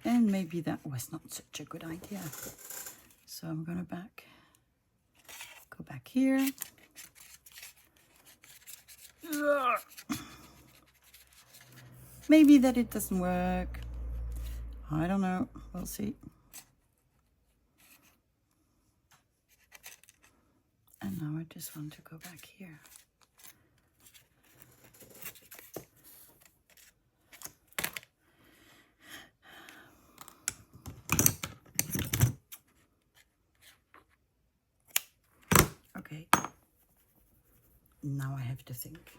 And maybe that was not such a good idea. So I'm gonna go back here. Maybe that it doesn't work. I don't know. We'll see. And now I just want to go back here. Okay. Now I have to think.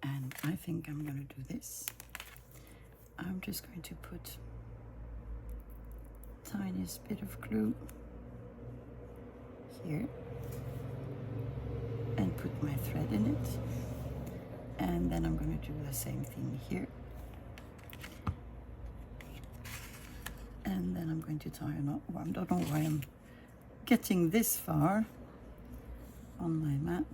And I think I'm going to do this. I'm just going to put tiniest bit of glue here and put my thread in it, and then I'm going to do the same thing here, and then I'm going to tie a knot. Well, I don't know why I'm getting this far on my mat.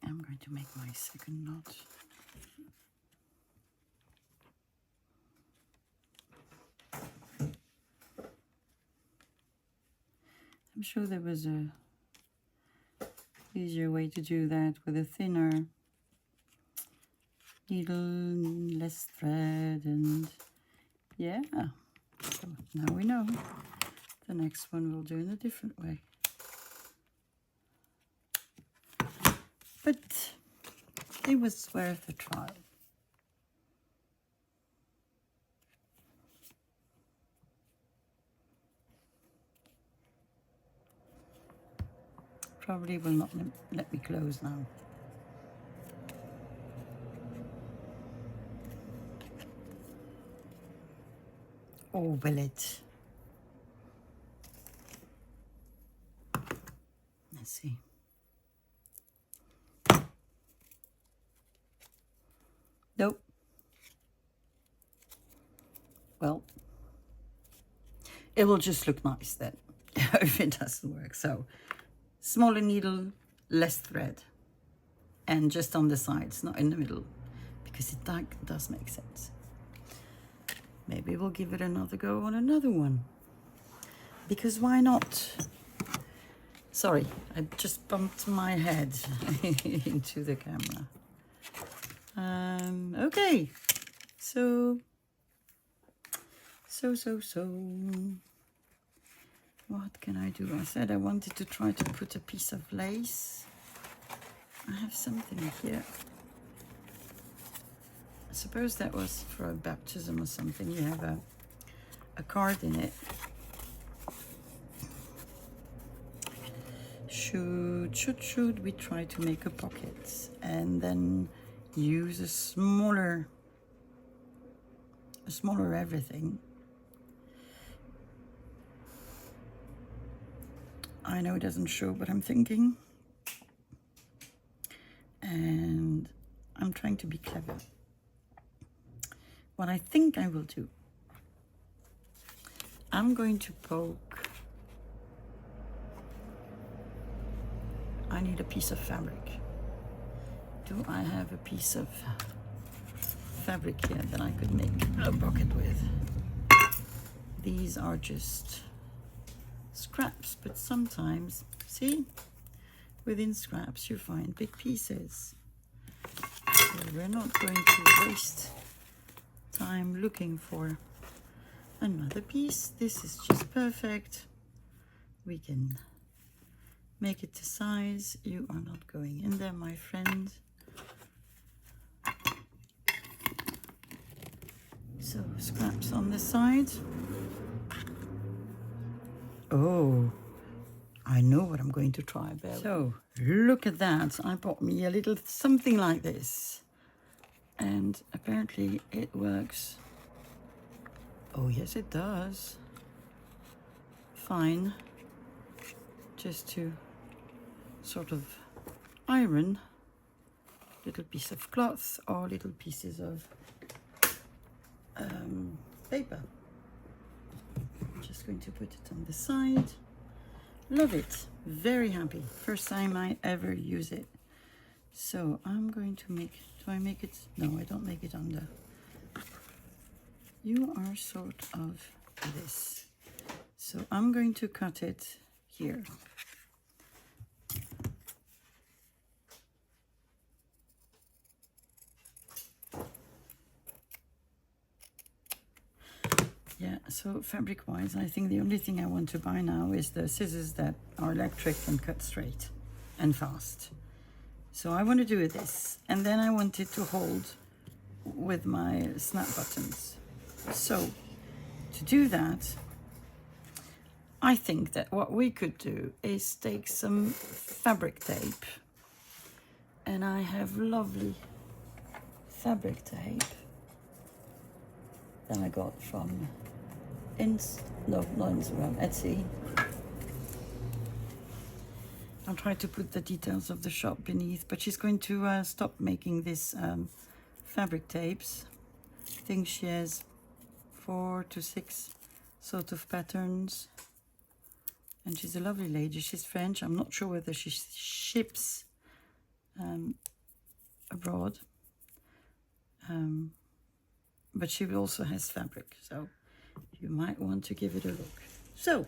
I'm going to make my second knot. I'm sure there was a easier way to do that with a thinner needle, less thread, and yeah. So now we know. The next one we'll do in a different way. But it was worth a try. Probably will not let me close now. Or will it? Let's see. well, it will just look nice then if it doesn't work. So smaller needle, less thread, and just on the sides, not in the middle, because it does make sense. Maybe we'll give it another go on another one, because why not? Sorry, I just bumped my head into the camera. Okay, so what can I do? I said I wanted to try to put a piece of lace. I have something here. I suppose that was for a baptism or something. You have a card in it. Should we try to make a pocket and then use a smaller everything? I know it doesn't show, but I'm thinking, and I'm trying to be clever. What I think I will do, I'm going to poke. I need a piece of fabric. Do I have a piece of fabric here that I could make a pocket with? These are just scraps, but sometimes, see, within scraps you find big pieces. So we're not going to waste time looking for another piece. This is just perfect. We can make it to size. You are not going in there, my friend. So scraps on the side. Oh, I know what I'm going to try, Belle. So look at that. I bought me a little something like this, and apparently it works. Oh yes, it does. Fine. Just to sort of iron little piece of cloth or little pieces of paper. Just going to put it on the side. Love it. Very happy. First time I ever use it. So I'm going to make, do I make it? No, I don't make it under. You are sort of this. So I'm going to cut it here. Yeah, so fabric-wise, I think the only thing I want to buy now is the scissors that are electric and cut straight and fast. So I want to do this, and then I want it to hold with my snap buttons. So to do that, I think that what we could do is take some fabric tape, and I have lovely fabric tape that I got from Etsy. I'll try to put the details of the shop beneath, but she's going to stop making this fabric tapes. I think she has 4 to 6 sort of patterns, and she's a lovely lady. She's French. I'm not sure whether she ships abroad, but she also has fabric, so you might want to give it a look. So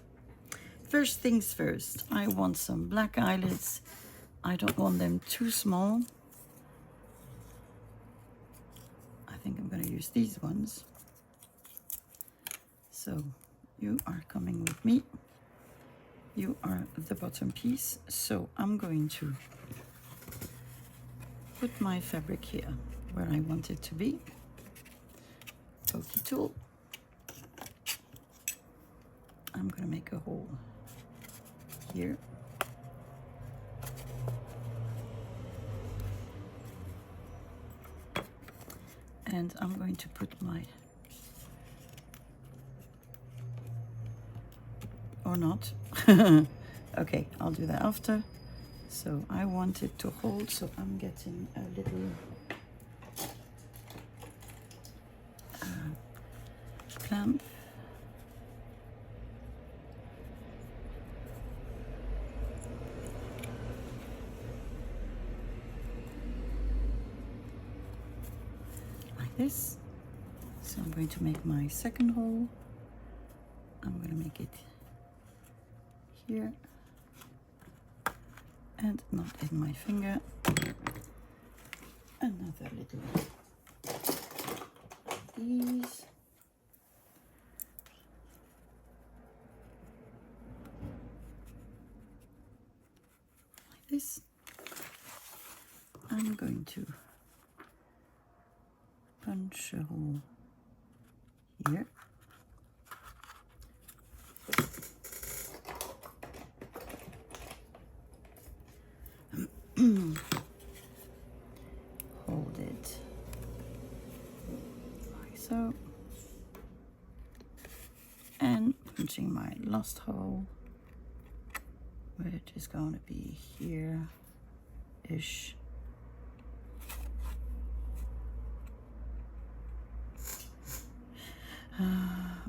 first things first, I want some black eyelids. I don't want them too small. I think I'm going to use these ones. So you are coming with me. You are the bottom piece. So I'm going to put my fabric here where I want it to be. Pokey tool. I'm going to make a hole here. And I'm going to put my, or not. Okay, I'll do that after. So I want it to hold, so I'm getting a little clamp. Like this. So I'm going to make my second hole. I'm going to make it here and not in my finger. Another little like these. Like this. I'm going to punch a hole here. Hold it like so, and punching my last hole, which is going to be here-ish.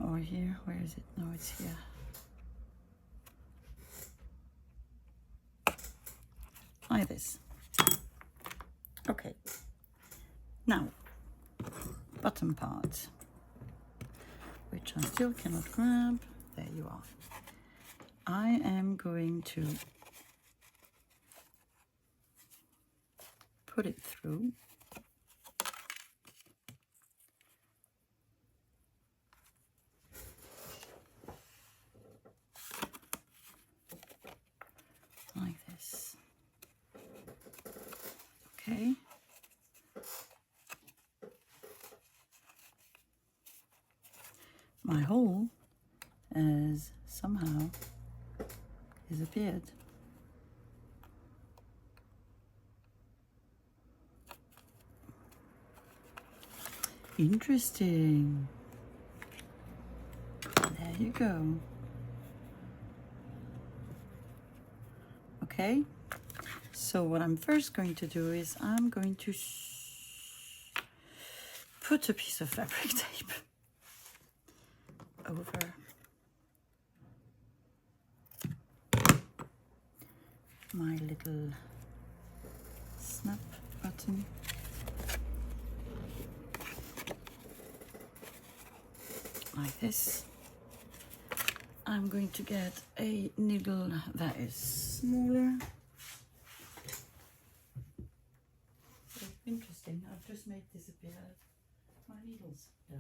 Or here, where is it? No, it's here. Like this. Okay. Now, bottom part, which I still cannot grab. There you are. I am going to put it through. Like this. Okay. My hole has somehow disappeared. Interesting. There you go. Okay, so what I'm first going to do is I'm going to put a piece of fabric tape over my little snap button. Like this. I'm going to get a needle that is smaller. So interesting, I've just made disappear my needles. Yeah.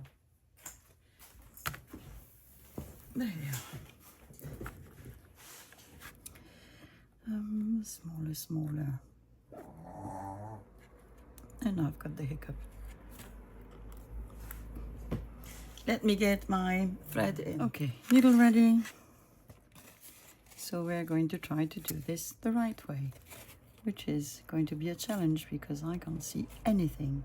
There you are. Smaller. And I've got the hiccup. Let me get my thread in. Okay, needle ready. So we're going to try to do this the right way, which is going to be a challenge because I can't see anything.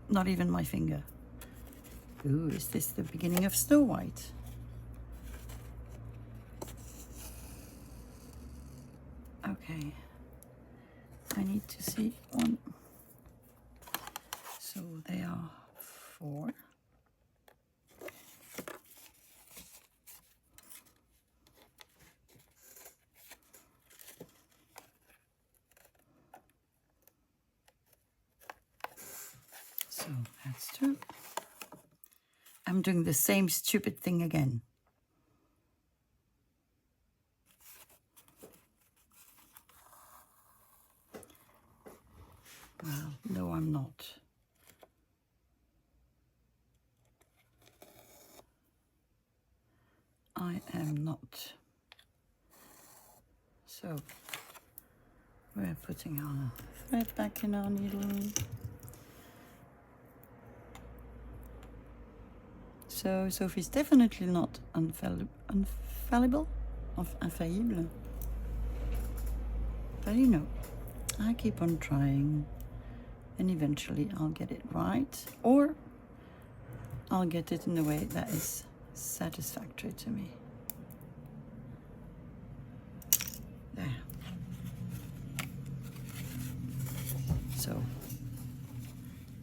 Not even my finger. Ooh, is this the beginning of Snow White? Okay, I need to see one. So they are 4. So that's 2. I'm doing the same stupid thing again. Well, no, I'm not. I am not. So we're putting our thread back in our needle. So Sophie's definitely not infallible, infaillible. But you know, I keep on trying and eventually I'll get it right, or I'll get it in a way that is satisfactory to me. There. So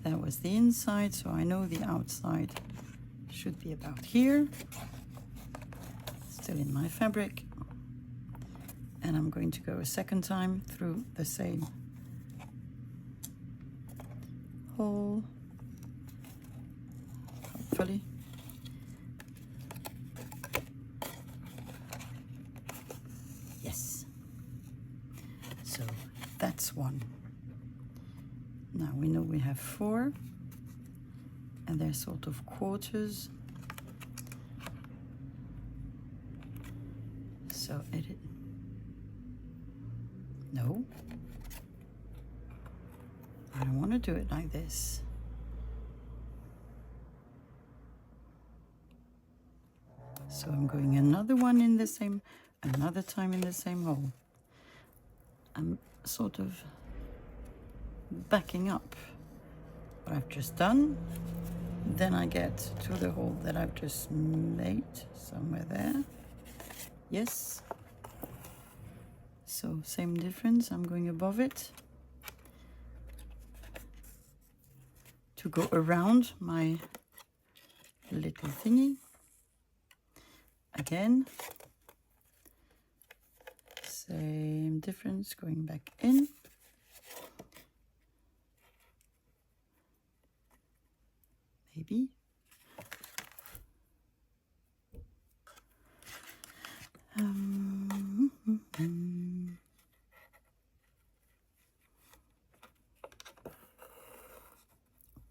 that was was the inside, so I know the outside should be about here. Still in my fabric. And I'm going to go a second time through the same hole, hopefully. Yes. So that's one. Now we know we have 4, and they're sort of quarters. So edit. No, I don't want to do it like this. So I'm going another one in the same, another time in the same hole. I'm sort of backing up what I've just done. Then I get to the hole that I've just made, somewhere there. Yes. So same difference, I'm going above it to go around my little thingy. Again, same difference, going back in. Maybe.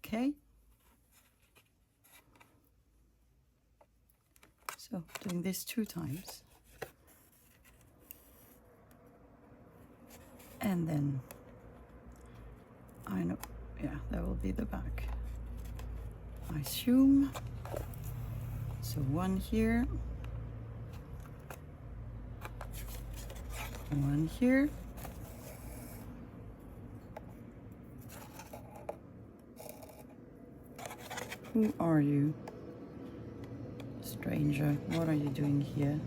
Okay. So doing this 2 times. And then I know, yeah, that will be the back, I assume. So 1 here, 1 here. Who are you, stranger? What are you doing here?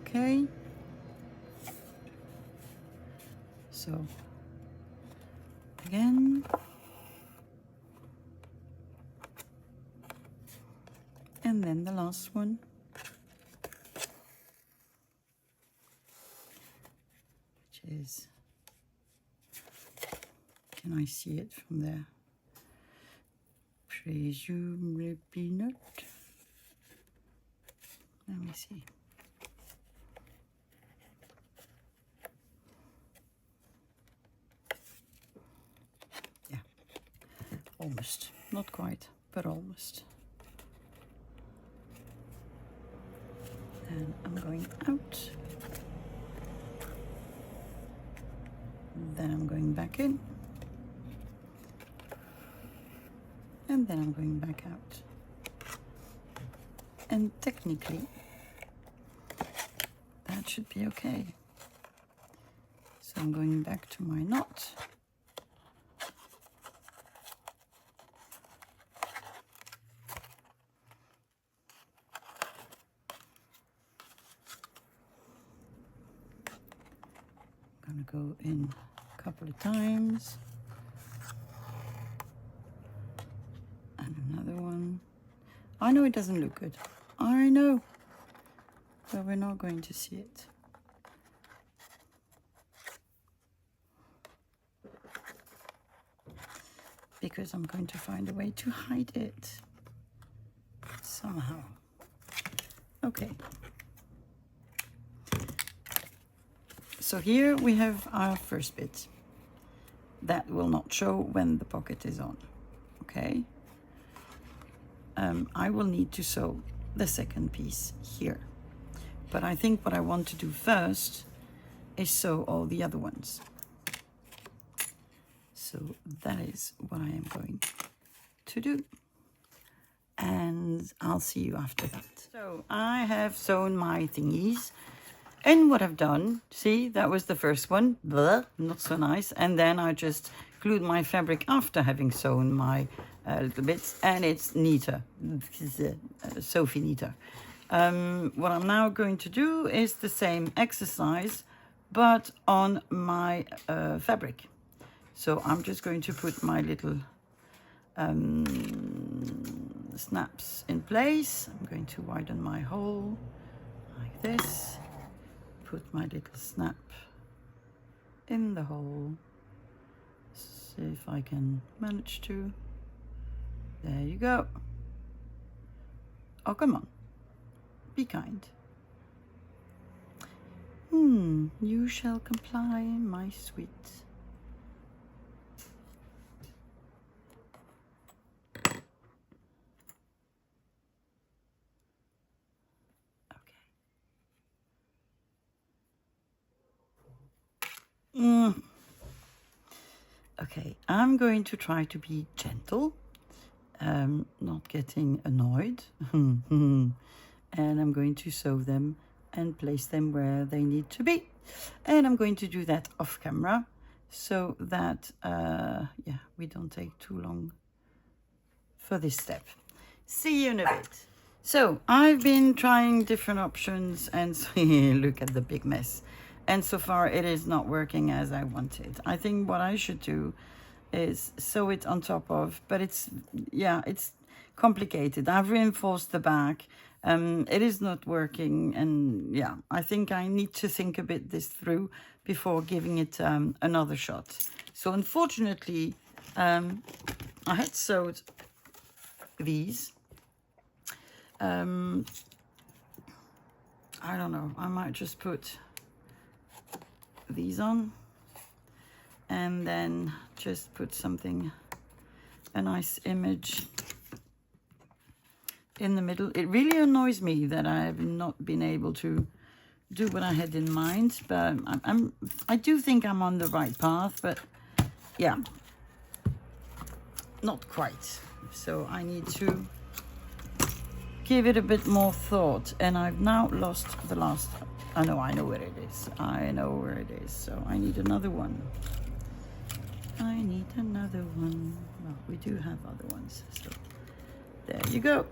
Okay. So again. And then the last one. Which is, can I see it from there? Presumably not. Let me see. Yeah, almost. Not quite, but almost. And I'm going out. Then I'm going back in. And then I'm going back out. And technically, that should be okay. So I'm going back to my knot. I'm gonna go in a couple of times. Another one. I know it doesn't look good. I know. But we're not going to see it. Because I'm going to find a way to hide it. Somehow. Okay. So here we have our first bit. That will not show when the pocket is on. Okay. I will need to sew the second piece here. But I think what I want to do first is sew all the other ones. So that is what I am going to do. And I'll see you after that. So I have sewn my thingies. And what I've done, see, that was the first one. Blah, not so nice. And then I just glued my fabric after having sewn my little bits, and it's neater. Sophie neater. What I'm now going to do is the same exercise, but on my fabric. So I'm just going to put my little snaps in place. I'm going to widen my hole like this, put my little snap in the hole, see if I can manage to. There you go. Oh, come on, be kind. You shall comply, my sweet. Okay, I'm going to try to be gentle, not getting annoyed. And I'm going to sew them and place them where they need to be. And I'm going to do that off camera so that, yeah, we don't take too long for this step. See you in a bit. So I've been trying different options and look at the big mess. And so far it is not working as I wanted. I think what I should do is sew it on top of, but it's, yeah, it's complicated. I've reinforced the back. It is not working, and yeah, I think I need to think a bit this through before giving it another shot. So unfortunately, I had sewed these. I don't know, I might just put these on and then just put something, a nice image in the middle. It really annoys me that I have not been able to do what I had in mind, but I do think I'm on the right path, but yeah, not quite. So I need to give it a bit more thought, and I've now lost the last. I know where it is. I know where it is. So I need another one. I need another one. Well, we do have other ones. So there you go.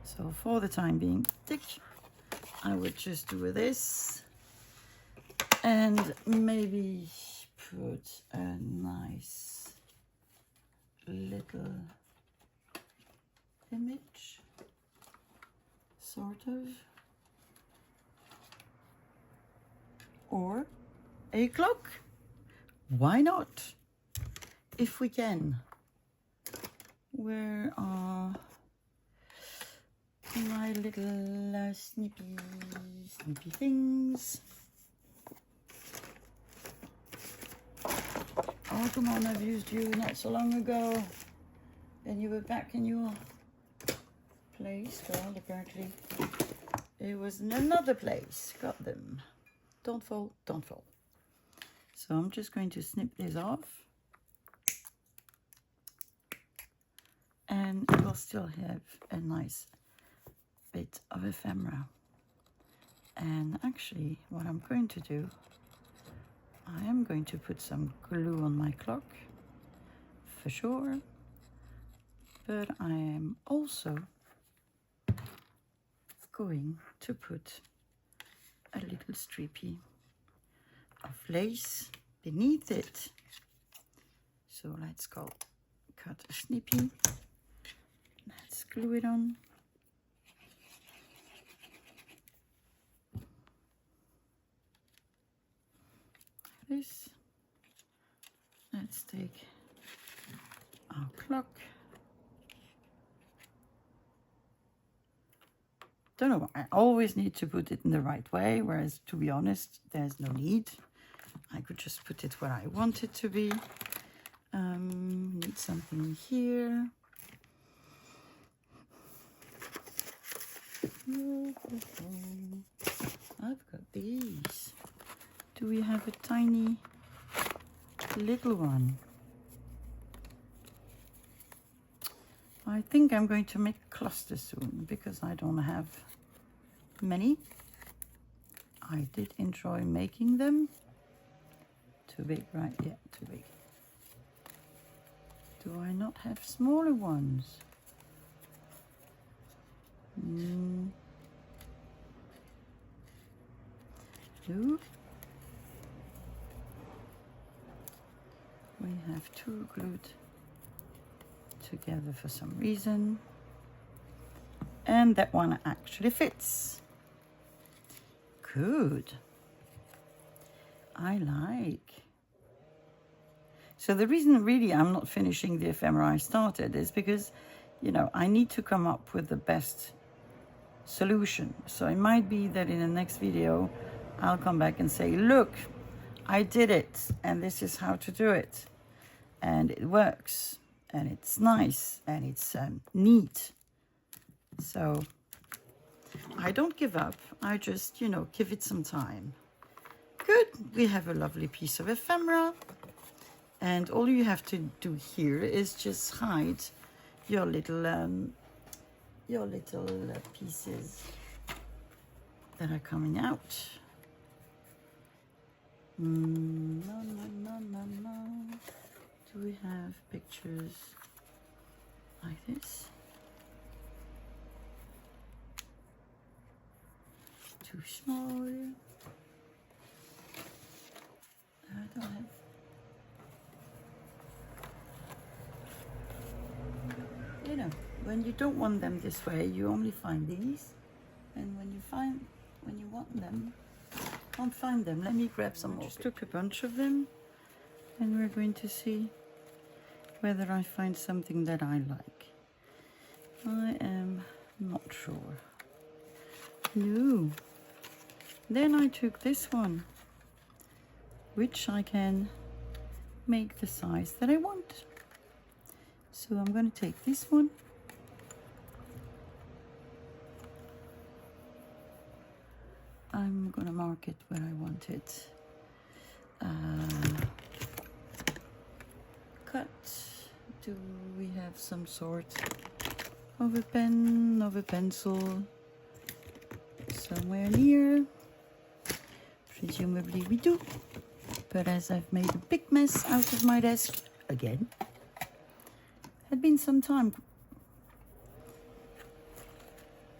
So for the time being, tick, I would just do this and maybe put a nice little image, sort of, or a clock. Why not? If we can. Where are my little snippy things? Oh, come on, I've used you not so long ago. And you were back in your place. Well, apparently it was in another place. Got them. Don't fall, don't fall. So I'm just going to snip this off. And it will still have a nice bit of ephemera. And actually, what I'm going to do, I am going to put some glue on my clock, for sure. But I am also going to put a little streepy of lace beneath it. So let's go cut a snippy. Let's glue it on. This. Let's take our clock. Don't know, I always need to put it in the right way, whereas to be honest, there's no need. I could just put it where I want it to be. Need something here. I've got these. Do we have a tiny little one? I think I'm going to make a cluster soon because I don't have many. I did enjoy making them. Too big, right? Yeah, too big. Do I not have smaller ones? glue. We have two glued together for some reason, and that one actually fits. Good. I like. So the reason really I'm not finishing the ephemera I started is because, you know, I need to come up with the best solution. So it might be that in the next video I'll come back and say, look, I did it and this is how to do it, and it works and it's nice and it's neat. So I don't give up. I just, you know, give it some time. Good. We have a lovely piece of ephemera, and all you have to do here is just hide your little pieces that are coming out. No. Do we have pictures like this? Too small. I don't have. You know, when you don't want them this way, you only find these, and when you want them, can't find them. Let me grab some. I just took a bunch of them, and we're going to see whether I find something that I like. I am not sure. No. Then I took this one, which I can make the size that I want. So I'm going to take this one. I'm going to mark it where I want it. Cut. Do we have some sort of a pen, of a pencil somewhere near? Presumably we do. But as I've made a big mess out of my desk again, had been some time.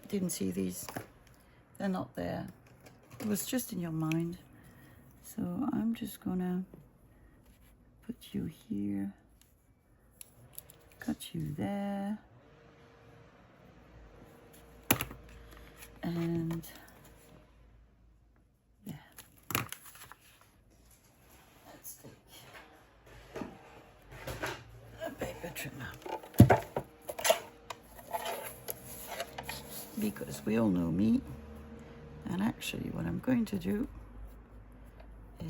Didn't see these. They're not there. It was just in your mind. So I'm just gonna put you here, cut you there, and yeah. Let's take a paper trimmer, because we all know me. And actually what I'm going to do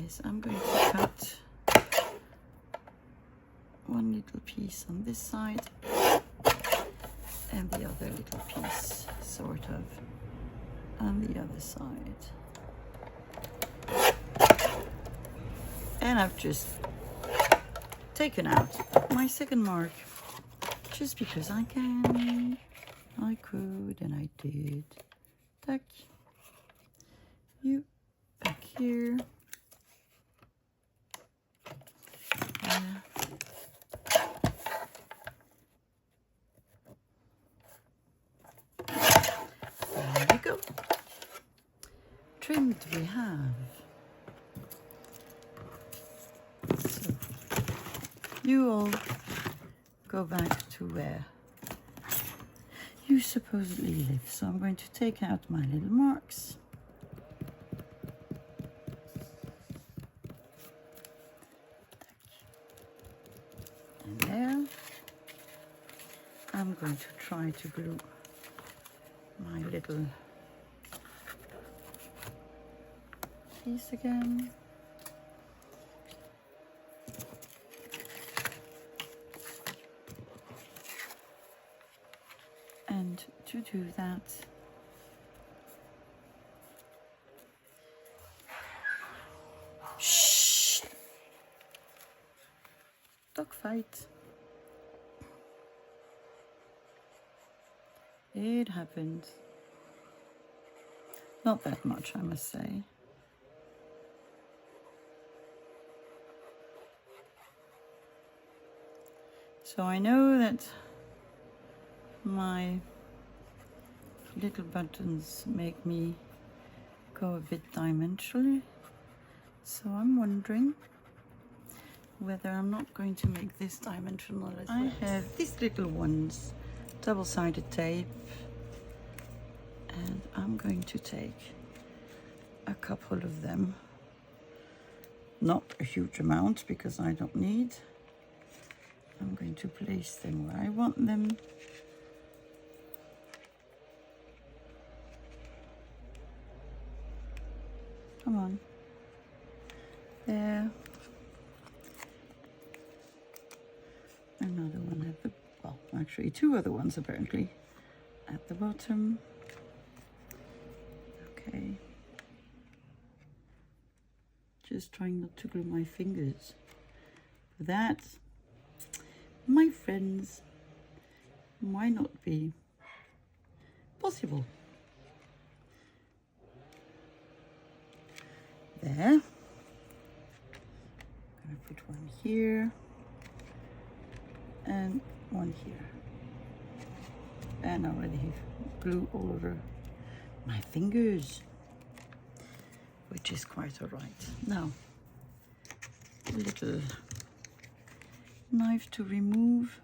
is I'm going to cut one little piece on this side and the other little piece sort of on the other side. And I've just taken out my second mark just because I can. I could, and I did. Tack. You back here. There we go. Trimmed we have. So you all go back to where you supposedly live. So I'm going to take out my little marks. And there. I'm going to try to glue my little piece again. And to do that, shh, dog fight. It happened. Not that much, I must say. So I know that my little buttons make me go a bit dimensionally. So I'm wondering whether I'm not going to make this dimensional as well. I have these little ones, double-sided tape, and I'm going to take a couple of them. Not a huge amount because I don't need. I'm going to place them where I want them. Come on. There. Another one at the, well, actually two other ones apparently at the bottom. Okay. Just trying not to glue my fingers. That, my friends, might not be possible. There. I'm gonna put one here and one here. And I already have glue all over my fingers, which is quite all right. Now, a little knife to remove.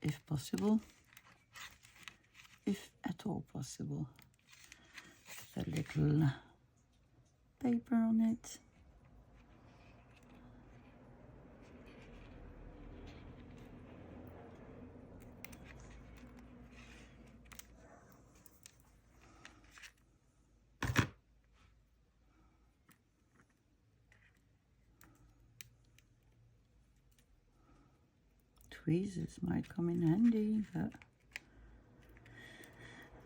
If possible, if at all possible, the little paper on it. Tweezers might come in handy, but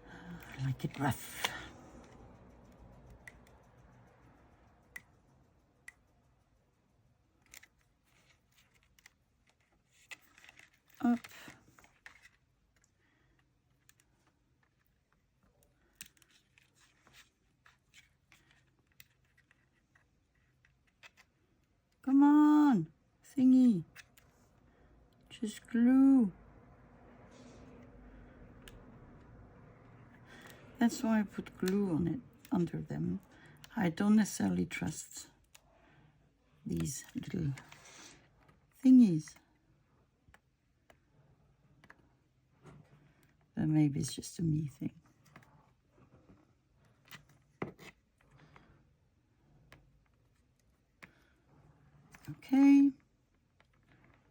I like it rough. Up. Come on, thingy. Just glue. That's why I put glue on it, under them. I don't necessarily trust these little thingies. But maybe it's just a me thing. Okay.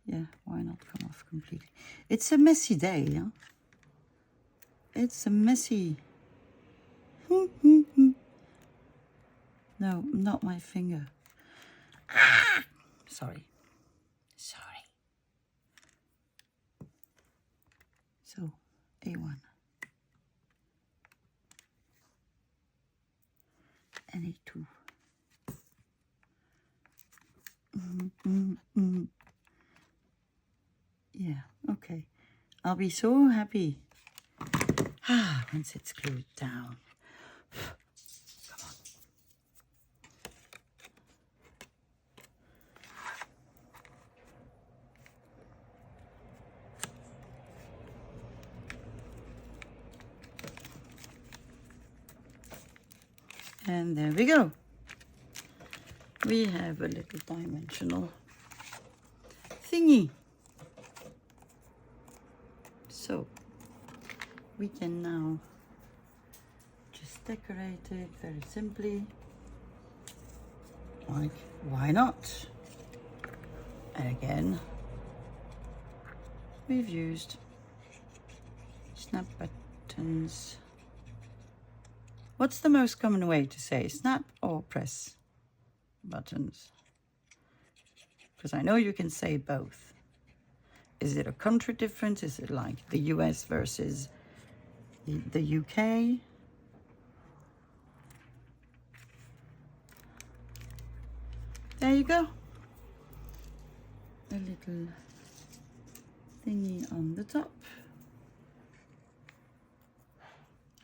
Yeah, why not come off completely? It's a messy day, huh? It's a messy. No, not my finger. Sorry. Sorry. So, A1. And A2. Yeah, okay. I'll be so happy once it's glued down. Come on. And there we go. We have a little dimensional thingy. So we can now just decorate it very simply. Like, why not? And again, we've used snap buttons. What's the most common way to say snap or press buttons? Because I know you can say both. Is it a country difference? Is it like the US versus the UK? There you go. A little thingy on the top.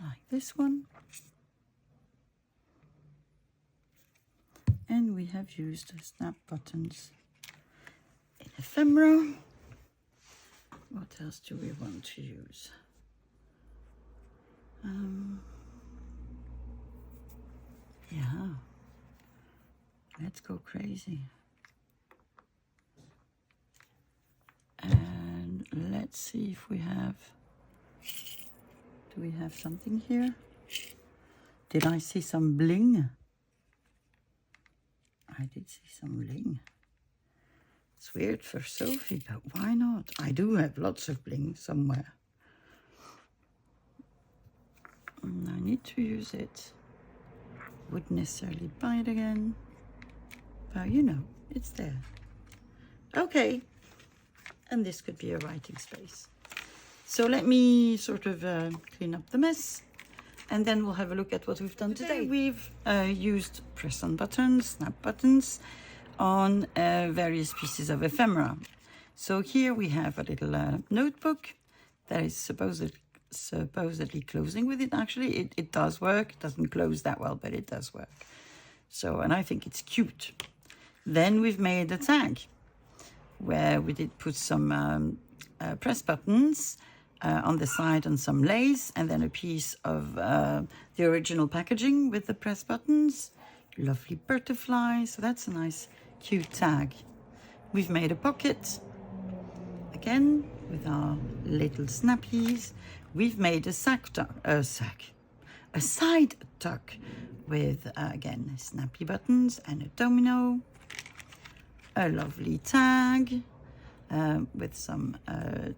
Like this one. And we have used snap buttons in Ephemera. What else do we want to use? let's go crazy. And let's see if we have, do we have something here? Did I see some bling? I did see some bling. It's weird for Sophie, but why not? I do have lots of bling somewhere. And I need to use it. Wouldn't necessarily buy it again. But you know, it's there. Okay. And this could be a writing space. So let me sort of clean up the mess. And then we'll have a look at what we've done today. We've used press-on buttons, snap buttons, on various pieces of ephemera. So here we have a little notebook that is supposedly closing with it. Actually, it does work. It doesn't close that well, but it does work. So, and I think it's cute. Then we've made a tag where we did put some press buttons on the side and some lace, and then a piece of the original packaging with the press buttons. Lovely butterfly. So that's a nice, cute tag. We've made a pocket again with our little snappies. We've made a side tuck with again snappy buttons and a domino. A lovely tag with some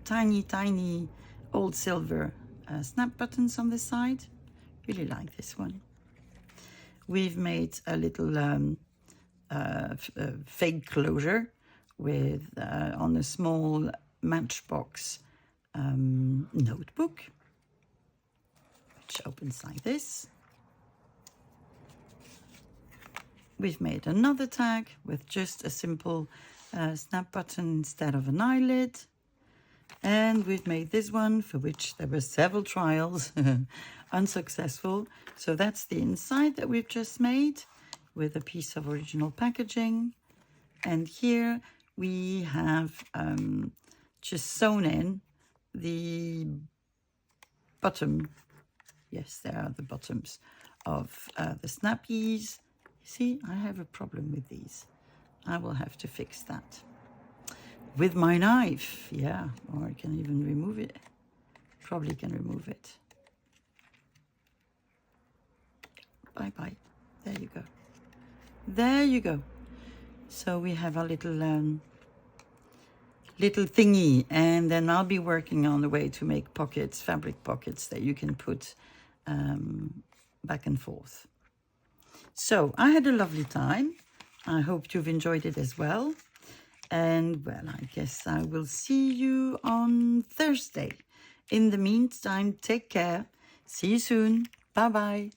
tiny old silver snap buttons on the side. Really like this one. We've made a little fake closure with on a small Matchbox notebook, which opens like this. We've made another tag with just a simple snap button instead of an eyelid. And we've made this one, for which there were several trials, unsuccessful. So that's the inside that we've just made with a piece of original packaging. And here we have just sewn in the bottom. Yes, there are the bottoms of the snappies. See, I have a problem with these. I will have to fix that with my knife. Yeah, or I can even remove it. Probably can remove it. Bye-bye. There you go. There you go. So we have a little little thingy, and then I'll be working on the way to make pockets, fabric pockets that you can put back and forth. So I had a lovely time. I hope you've enjoyed it as well. And well, I guess I will see you on Thursday. In the meantime, take care. See you soon. Bye-bye.